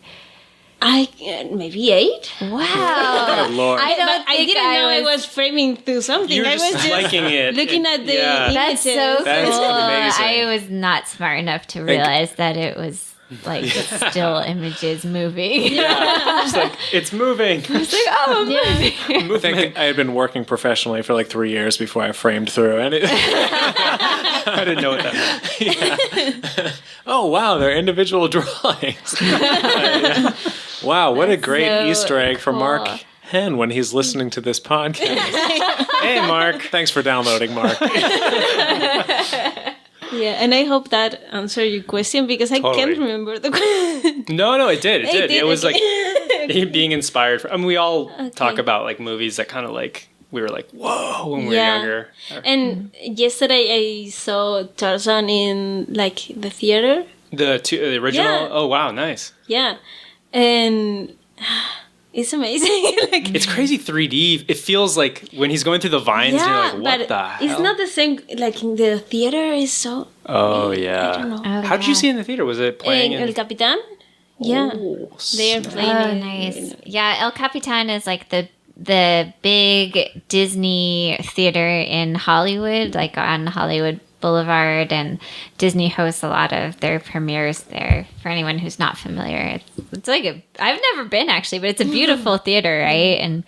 I maybe 8. wow. Good Lord. I don't But I think didn't know I was framing through something. You were I was just liking it. looking at the Yeah. That's so cool. That's amazing. I was not smart enough to realize that it was like still images moving. It's like, it's moving. It's like, oh, moving. I think I had been working professionally for like 3 years before I framed through, and it, I didn't know what that meant. oh wow, they're individual drawings. Wow, what a great so Easter egg for cool. Mark Hen when he's listening to this podcast. Hey, Mark. Thanks for downloading, Mark. Yeah, and I hope that answered your question because I Totally. can't remember the question. No, it did. It did. It was like okay. being inspired. I mean, we all talk about like movies that kind of like, we were like, whoa, when we were Yeah. younger. And yesterday I saw Tarzan in like the theater. The original? Yeah. Oh, wow, nice. Yeah, and it's amazing. Like, It's crazy 3D. It feels like when he's going through the vines, yeah, you're like, what but the hell? it's not the same. Like in the theater is so. Oh, yeah. I don't know. Oh, How did you yeah. see it in the theater? Was it playing El in... Capitan. Yeah, Oh, they are snap. playing. Oh, it nice. in- Yeah, El Capitan is like the big Disney theater in Hollywood, like on Hollywood Boulevard, and Disney hosts a lot of their premieres there. For anyone who's not familiar, it's like I've never been actually, but it's a beautiful theater, right? And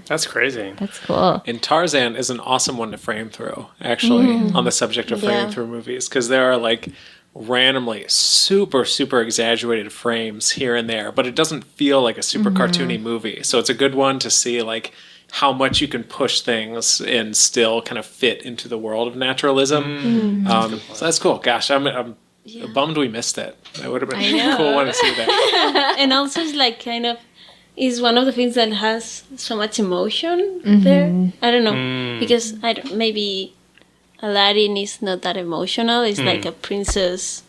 That's crazy. that's cool. And Tarzan is an awesome one to frame through, actually, on the subject of framing Yeah. through movies, because there are like randomly super exaggerated frames here and there, but it doesn't feel like a super cartoony movie. So it's a good one to see like how much you can push things and still kind of fit into the world of naturalism. So that's cool. Gosh, I'm bummed we missed it. That would have been a cool one to see that. and also it's like kind of is one of the things that has so much emotion there. I don't know because maybe Aladdin is not that emotional. It's like a princess,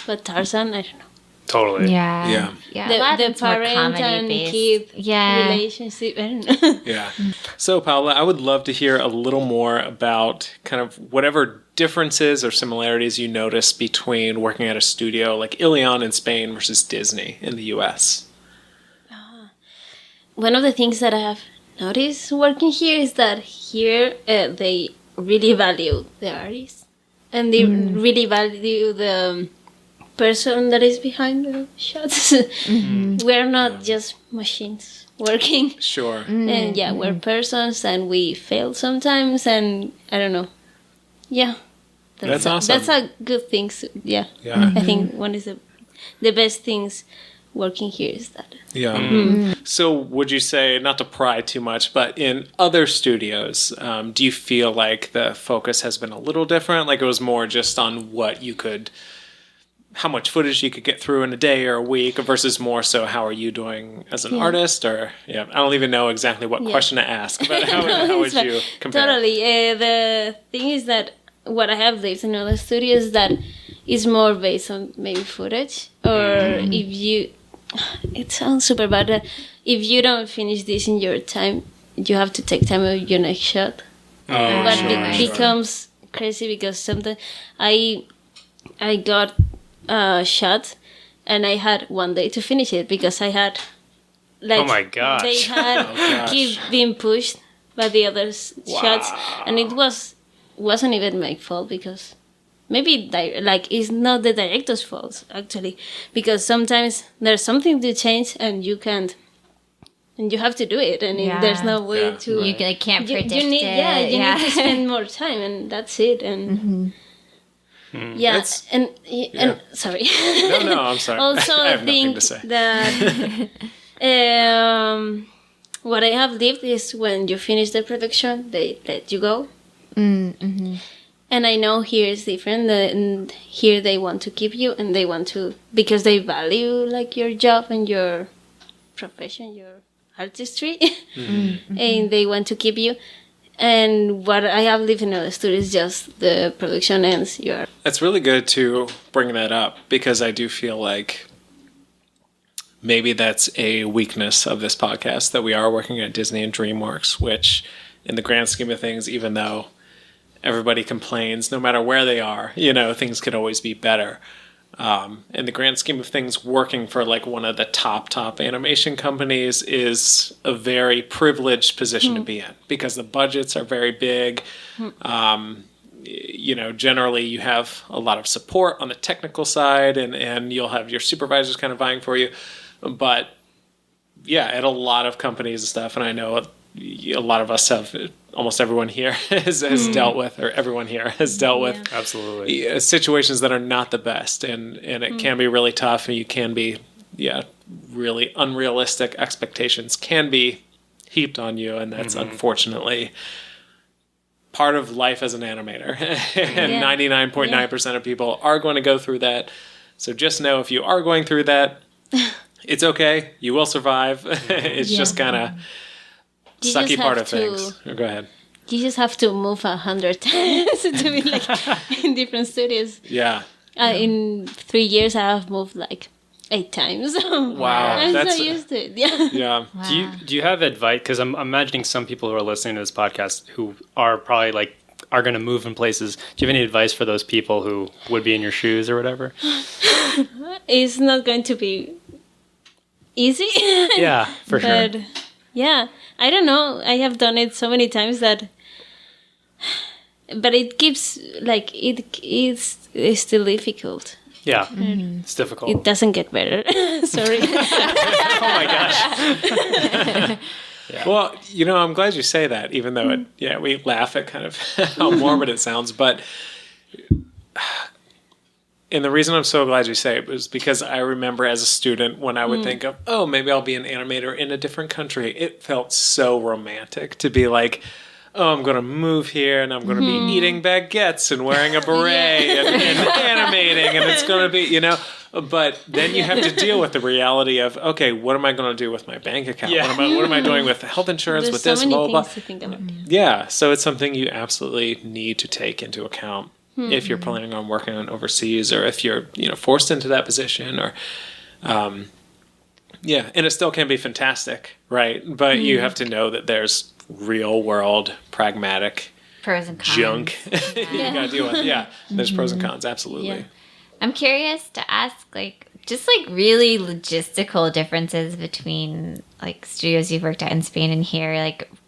but Tarzan, I don't know. Totally. Yeah, Yeah. The Aladdin's more parent and comedy-based. kid Yeah. relationship. I don't know. Yeah. So, Paula, I would love to hear a little more about kind of whatever differences or similarities you notice between working at a studio like Ilion in Spain versus Disney in the US. One of the things that I have noticed working here is that here they really value the artist and they really value the person that is behind the shots. We're not just machines working. Sure. And yeah, we're persons and we fail sometimes and I don't know. Yeah. That's awesome. That's a good thing. Yeah. Yeah. I think one is the best things working here is that. Yeah. So would you say, not to pry too much, but in other studios, do you feel like the focus has been a little different? Like it was more just on how much footage you could get through in a day or a week versus more so how are you doing as an artist? Or, I don't even know exactly what question to ask, but how would you compare? Totally. The thing is that what I have lived in other studios that is more based on maybe footage or if you It sounds super bad. If you don't finish this in your time, you have to take time of your next shot. Oh, But sure, it sure. becomes crazy because sometimes I got a shot and I had 1 day to finish it because I had like Oh my gosh. they had gosh. keep being pushed by the other shots, and it wasn't even my fault because maybe like it's not the director's fault actually, because sometimes there's something to change and you can't, and you have to do it, and Yeah. there's no way Yeah. to. You can't You predict need, it. yeah, you need to spend more time, and that's it. And yeah, That's- and sorry. No, I'm sorry. Also, I have nothing think to say. that what I have lived is when you finish the production, they let you go. And I know here is different. And here they want to keep you, and they want to, because they value like your job and your profession, your artistry, and they want to keep you. And what I have lived in other studios, just the production ends. You're It's really good to bring that up because I do feel like maybe that's a weakness of this podcast, that we are working at Disney and DreamWorks, which in the grand scheme of things, even though everybody complains, no matter where they are, things could always be better. In the grand scheme of things, working for like one of the top animation companies is a very privileged position to be in because the budgets are very big. Generally you have a lot of support on the technical side, and you'll have your supervisors kind of vying for you. But yeah, at a lot of companies and stuff, and I know a lot of us have, almost everyone here has dealt with, or everyone here has dealt with Absolutely. situations that are not the best, and it can be really tough, and you can be, really unrealistic expectations can be heaped on you, and that's unfortunately part of life as an animator. And 99.9% of people are going to go through that. So just know if you are going through that, it's okay. You will survive. It's just kind of You sucky just part have of things. Go ahead. You just have to move 100 times to be like in different studios. Yeah. In 3 years, I have moved like 8 times. Wow. I'm That's so used to it. Yeah. yeah. Do you have advice? Because I'm imagining some people who are listening to this podcast who are probably like are going to move in places. Do you have any advice for those people who would be in your shoes or whatever? It's not going to be easy. Yeah, for sure. But yeah, I don't know. I have done it so many times that, but it keeps like it is still difficult. Yeah, it's difficult. It doesn't get better. Sorry. Oh my gosh. Well, I'm glad you say that, even though we laugh at kind of how morbid it sounds, but and the reason I'm so glad you say it was because I remember as a student when I would think of, oh, maybe I'll be an animator in a different country. It felt so romantic to be like, oh, I'm going to move here and I'm going to be eating baguettes and wearing a beret and animating, and it's going to be, but then you have to deal with the reality of, okay, what am I going to do with my bank account? Yeah. What am I doing with health insurance, There's with so this, many blah, blah, things blah. to think about. Yeah, so it's something you absolutely need to take into account if you're planning on working on overseas, or if you're forced into that position, or and it still can be fantastic, right? But you have to know that there's real world pragmatic Pros and cons. junk you gotta deal with. Yeah, there's pros and cons, absolutely. Yeah. I'm curious to ask, just really logistical differences between studios you've worked at in Spain and here.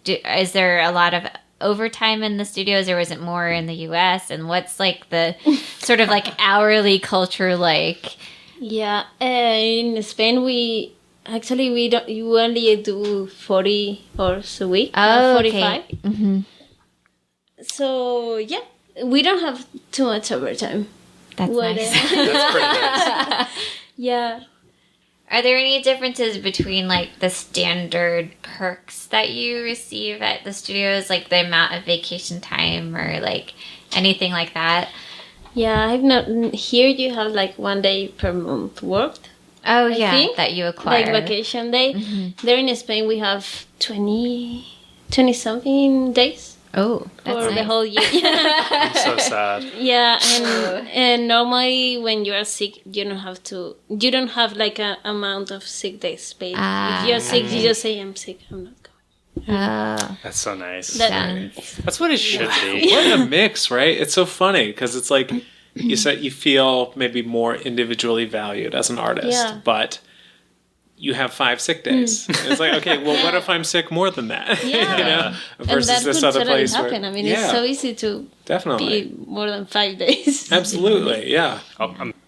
Is there a lot of overtime in the studios, or was it more in the U.S.? And what's the sort of hourly culture like? Yeah, in Spain we don't. You only do 40 hours a week. Oh, 45. okay. Mm-hmm. So yeah, we don't have too much overtime. That's nice. That's pretty nice. Yeah. Are there any differences between the standard perks that you receive at the studios, the amount of vacation time or anything like that? Yeah, I've not. Here you have 1 day per month worked. Oh, I yeah, think, that you acquire. Vacation day. There in Spain we have 20 something days Oh, that's for nice. the whole year. I'm so sad. Yeah, and normally when you are sick, you don't have like a amount of sick days paid. If you're sick, you just say, I'm sick, I'm not going. Oh, That's so nice. That- That's what it should be. What a mix, right? It's so funny because it's like you said you feel maybe more individually valued as an artist, Yeah. but you have 5 sick days. It's like, okay, well, what if I'm sick more than that? Yeah. And Versus that this could other totally place happen. where I mean, it's so easy to definitely, be more than 5 days. absolutely, yeah.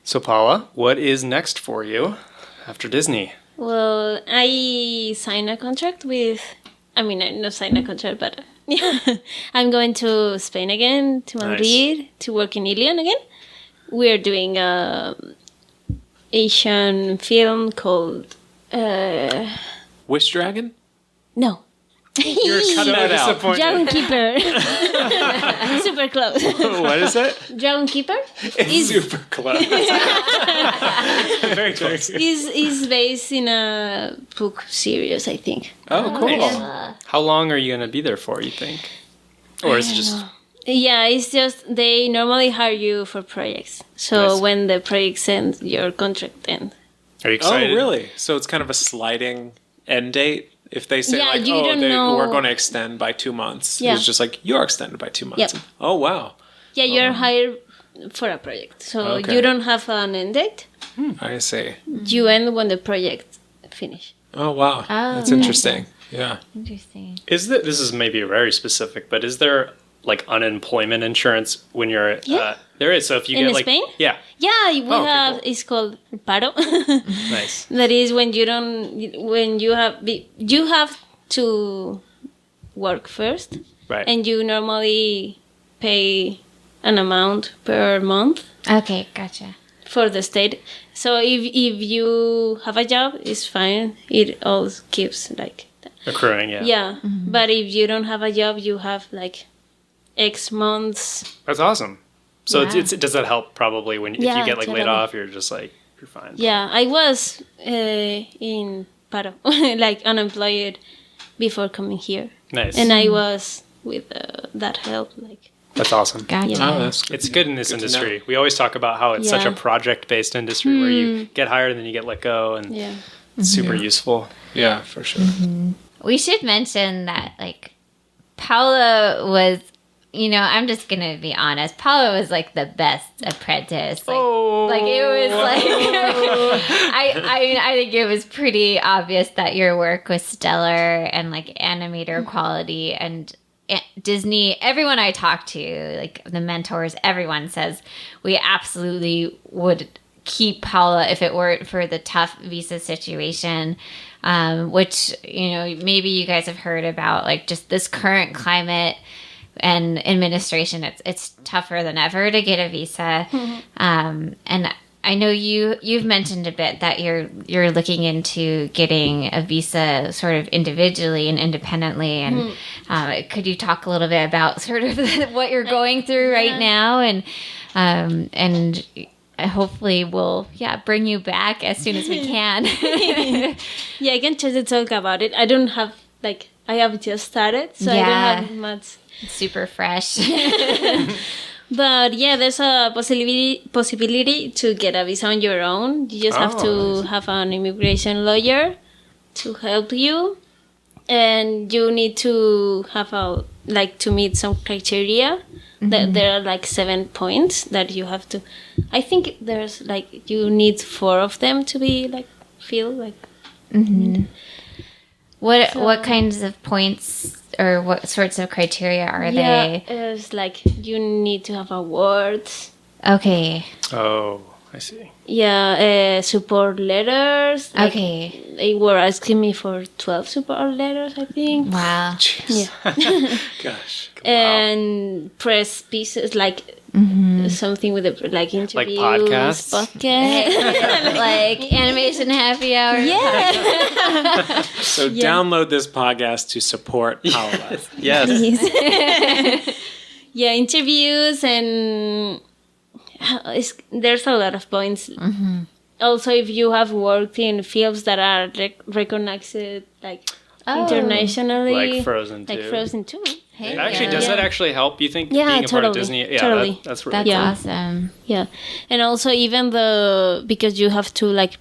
So, Paula, what is next for you after Disney? Well, I signed a contract with. I mean, I not signed a contract, but I'm going to Spain again, to Madrid, to work in Ilion again. We're doing a Asian film called Wish Dragon? no. You're cutting that out. Dragon Keeper. Super close. What is it? Dragon Keeper It's super close. Very close. is based in a book series, I think. Oh, cool. Yeah. How long are you going to be there for, you think? Or is it just... Yeah, it's just they normally hire you for projects. So Nice. when the project ends, your contract ends. Are you Oh, excited? really? So it's kind of a sliding end date? If they say, Yeah, like, you don't know- we're going to extend by 2 months. Yeah. It's just like, you're extended by 2 months. Yep. Oh, wow. Yeah, you're hired for a project. So Okay. you don't have an end date. I see. You end when the project finish. Oh, wow. Oh, That's interesting. Yeah. interesting. This is maybe very specific, but is there like unemployment insurance when you're Yeah. there is? So if you In get like Spain? yeah, Yeah, we okay, have. cool. It's called paro. nice. That is when you have to work first, Right. and you normally pay an amount per month Okay, gotcha. for the state. So if you have a job, it's fine. It all keeps like that. Accruing, yeah. Yeah. But if you don't have a job, you have like X months. That's awesome. So Yeah. does that help probably when if Yeah, you get like laid totally. off, you're just like you're fine. Yeah, I was in paro, like unemployed before coming here, Nice. and I was with that help. Like That's awesome. Gotcha. Oh, that's good. It's good in this Good to industry. We always talk about how it's such a Yeah. project-based industry where you get hired and then you get let go, and yeah, it's super useful. Yeah, for sure. We should mention that, like, Paula was, I'm just going to be honest. Paula was, like, the best apprentice. Like, like it was, like, I think it was pretty obvious that your work was stellar and, like, animator quality. And Disney, everyone I talk to, like, the mentors, everyone says we absolutely would keep Paula if it weren't for the tough visa situation. Which, maybe you guys have heard about, like, just this current climate and administration. It's tougher than ever to get a visa. And I know you've mentioned a bit that you're looking into getting a visa sort of individually and independently. And could you talk a little bit about sort of what you're going through right now, and hopefully we'll bring you back as soon as we can. yeah. I can try to talk about it. I don't have I have just started, so I don't have much. Super fresh. But yeah, there's a possibility to get a visa on your own. You just have to have an immigration lawyer to help you, and you need to have to meet some criteria. That there are 7 points that you have to. I think there's you need 4 of them to be feel like. What kinds of points or what sorts of criteria are they? It's you need to have awards. Okay. Oh, I see. Yeah, support letters. Okay. They were asking me for 12 support letters, I think. Wow. Yeah. Gosh. And press pieces something with interviews, podcasts? podcast. Like animation happy hour. Yeah. So download this podcast to support Paula. Yes. Yeah, interviews, and there's a lot of points. Also, if you have worked in films that are recognized internationally, Like Frozen 2. Frozen 2. Hey, Actually, does that actually help? You think Yeah, being a part of totally, Disney? Yeah, totally. that's really That's cool. Yeah. awesome. Yeah, and also even because you have to like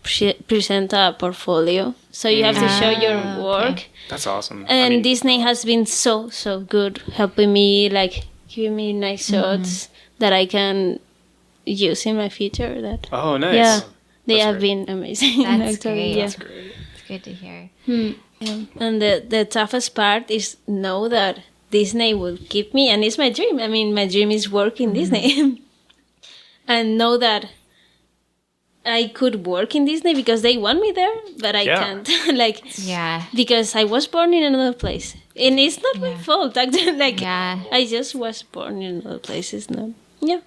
present a portfolio, so you have to show your okay. work. That's awesome. And Disney has been so good, helping me, like giving me nice shots that I can use in my future. That Oh, nice. yeah, they That's have great. been amazing. That's actually. great. Yeah. That's It's good to hear. Yeah. And the toughest part is know that Disney will keep me, and it's my dream. I mean, my dream is work in Disney, and know that I could work in Disney because they want me there, but I Yeah. can't. Like, Yeah. because I was born in another place, and it's not my fault. Actually, like, Yeah. I just was born in another place. It's not. Yeah.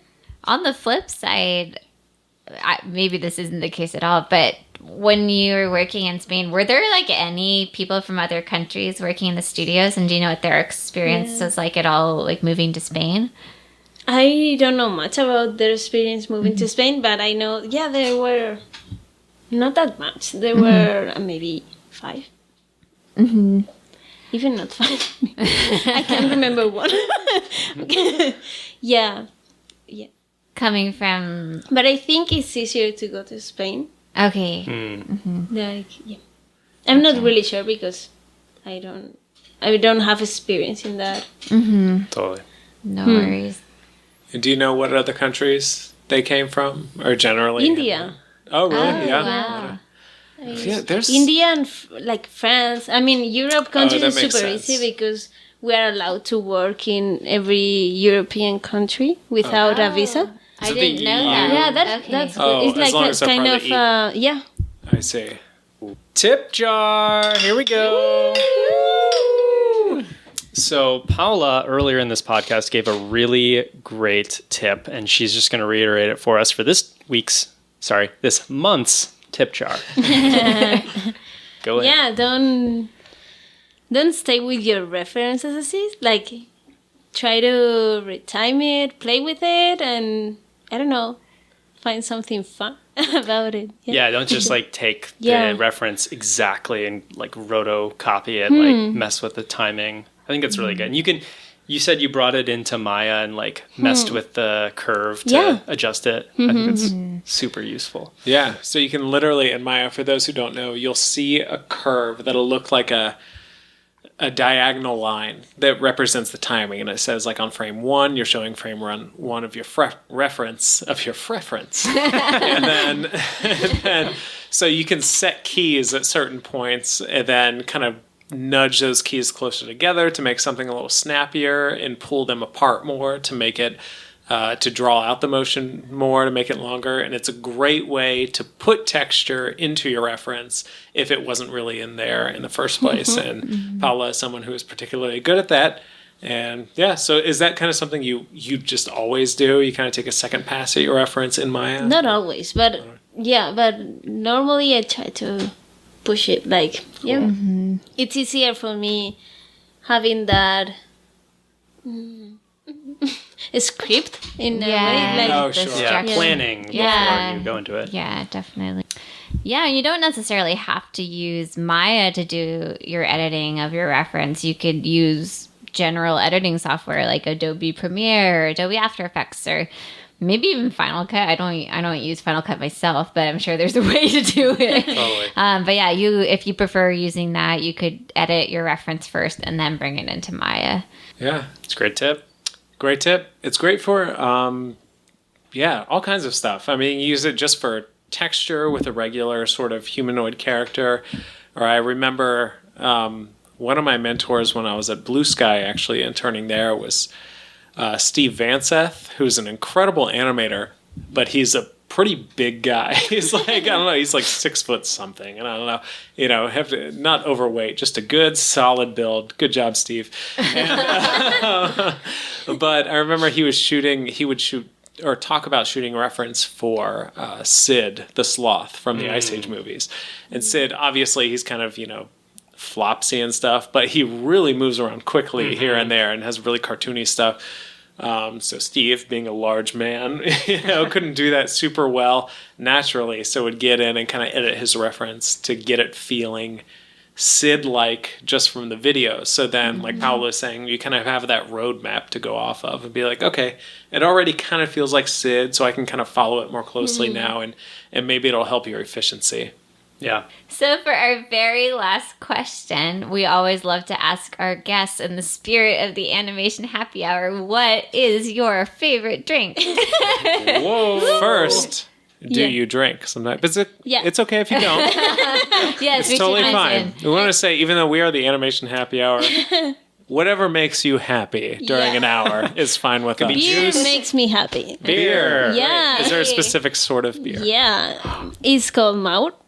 On the flip side, maybe this isn't the case at all, but when you were working in Spain, were there like any people from other countries working in the studios, and do you know what their experience was like at all, like moving to Spain? I don't know much about their experience moving to Spain, but I know, yeah, there were not that much. There were maybe 5. Even not 5. I can't remember one. Yeah. Yeah. Coming from But I think it's easier to go to Spain. okay, Like, yeah. I'm not really sure because I don't have experience in that. Totally. no worries. And do you know what other countries they came from, or generally? India. Oh, really? yeah. Wow. Yeah, there's India and like France. I mean, Europe countries that is makes super sense. easy because we are allowed to work in every European country without a visa. I it didn't the know EU? that. Yeah, that's Okay. Oh, it's as like long a as they're kind part of of the yeah. I see. Tip jar. Here we go. So Paula earlier in this podcast gave a really great tip, and she's just going to reiterate it for us for this month's tip jar. Go ahead. Yeah, don't stay with your references as is. Like, try to retime it, play with it, and I don't know, find something fun about it. Yeah, don't just like take Yeah. the reference exactly and like rotocopy it, like mess with the timing. I think that's really good. And you said you brought it into Maya and like messed with the curve to Yeah. adjust it. I think it's super useful. Yeah, so you can literally, in Maya, for those who don't know, you'll see a curve that'll look like a diagonal line that represents the timing, and it says like on frame 1 you're showing frame 1 of your reference, and then so you can set keys at certain points and then kind of nudge those keys closer together to make something a little snappier and pull them apart more to make it to draw out the motion more, to make it longer. And it's a great way to put texture into your reference if it wasn't really in there in the first place. And Paula is someone who is particularly good at that. And yeah, so is that kind of something you just always do? You kind of take a second pass at your reference in Maya? Not always, but yeah, but normally I try to push it. Like, yeah, it's easier for me having that script in a way. Like, Oh, the sure. Yeah, structure. planning Yeah. before you go into it. Yeah, definitely. Yeah, you don't necessarily have to use Maya to do your editing of your reference. You could use general editing software like Adobe Premiere or Adobe After Effects, or maybe even Final Cut. I don't use Final Cut myself, but I'm sure there's a way to do it. Totally. But yeah, if you prefer using that, you could edit your reference first and then bring it into Maya. Yeah. It's a great tip. Great tip. It's great for, all kinds of stuff. I mean, you use it just for texture with a regular sort of humanoid character. Or I remember one of my mentors when I was at Blue Sky, actually interning there, was Steve Vanseth, who's an incredible animator, but he's a pretty big guy. He's like, I don't know, he's like 6 foot something. And I don't know, have to, not overweight, just a good solid build. Good job, Steve. And, but I remember he would shoot or talk about shooting reference for Sid the Sloth from the Ice Age movies. And Sid, obviously, he's kind of, flopsy and stuff, but he really moves around quickly here and there and has really cartoony stuff. So Steve, being a large man, couldn't do that super well naturally, so would get in and kind of edit his reference to get it feeling Sid-like just from the videos. So then, like Paula was saying, you kind of have that roadmap to go off of and be like, okay, it already kind of feels like Sid, so I can kind of follow it more closely now, and maybe it'll help your efficiency. Yeah. So for our very last question, we always love to ask our guests in the spirit of the animation happy hour, what is your favorite drink? Whoa! First, do you drink sometimes? It's okay if you don't. Yes, It's totally fine. We want to say, even though we are the animation happy hour, whatever makes you happy during an hour is fine with us. Beer makes me happy. Beer. Yeah. Is there a specific sort of beer? Yeah. It's called Maut.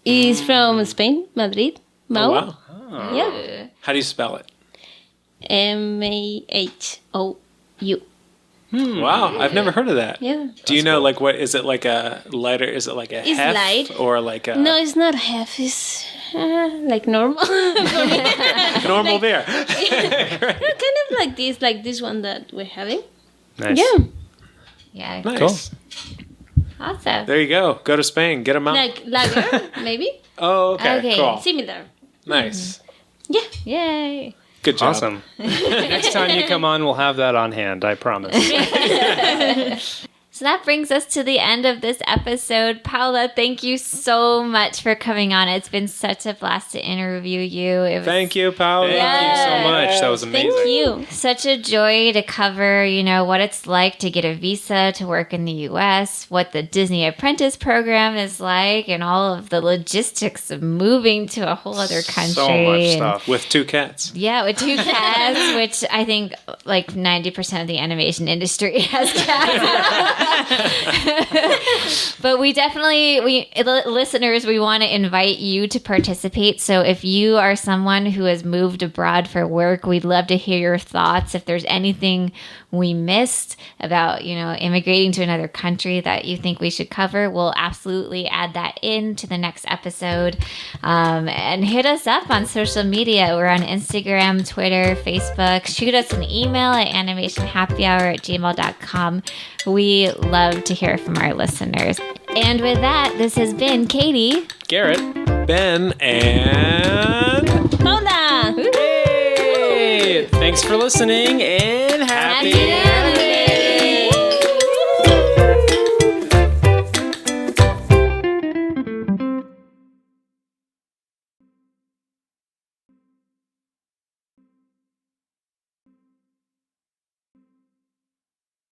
It's from Spain, Madrid. Oh, Maut. wow. Yeah. How do you spell it? Mahou. Wow, I've never heard of that. Yeah. Do you know, like, what is it, like a lighter? Is it like a It's hef light. or like a No, it's not half. It's like normal. normal beer? Kind of like this one that we're having. Nice. Yeah. Yeah, Nice. awesome. There you go. Go to Spain. Get them out. Like lager, maybe. Oh, okay. Okay. Cool. Similar. Nice. Yeah. Yay. Good job. Awesome. Next time you come on, we'll have that on hand. I promise. So that brings us to the end of this episode. Paula, thank you so much for coming on. It's been such a blast to interview you. It was Thank you, Paula. Thank you so much. That was amazing. Thank you. such a joy to cover, what it's like to get a visa to work in the U.S., what the Disney Apprentice program is like, and all of the logistics of moving to a whole other country. So much And- stuff. With 2 cats. Yeah, with 2 cats, which I think like 90% of the animation industry has cats. But we definitely, listeners, we want to invite you to participate. So if you are someone who has moved abroad for work, we'd love to hear your thoughts. If there's anything we missed about, immigrating to another country that you think we should cover, we'll absolutely add that into the next episode. And hit us up on social media. We're on Instagram, Twitter, Facebook. Shoot us an email at animationhappyhour@gmail.com. We love to hear from our listeners. And with that, this has been Katie. Garrett. Ben and... Paula. Hey! Thanks for listening and happy Happy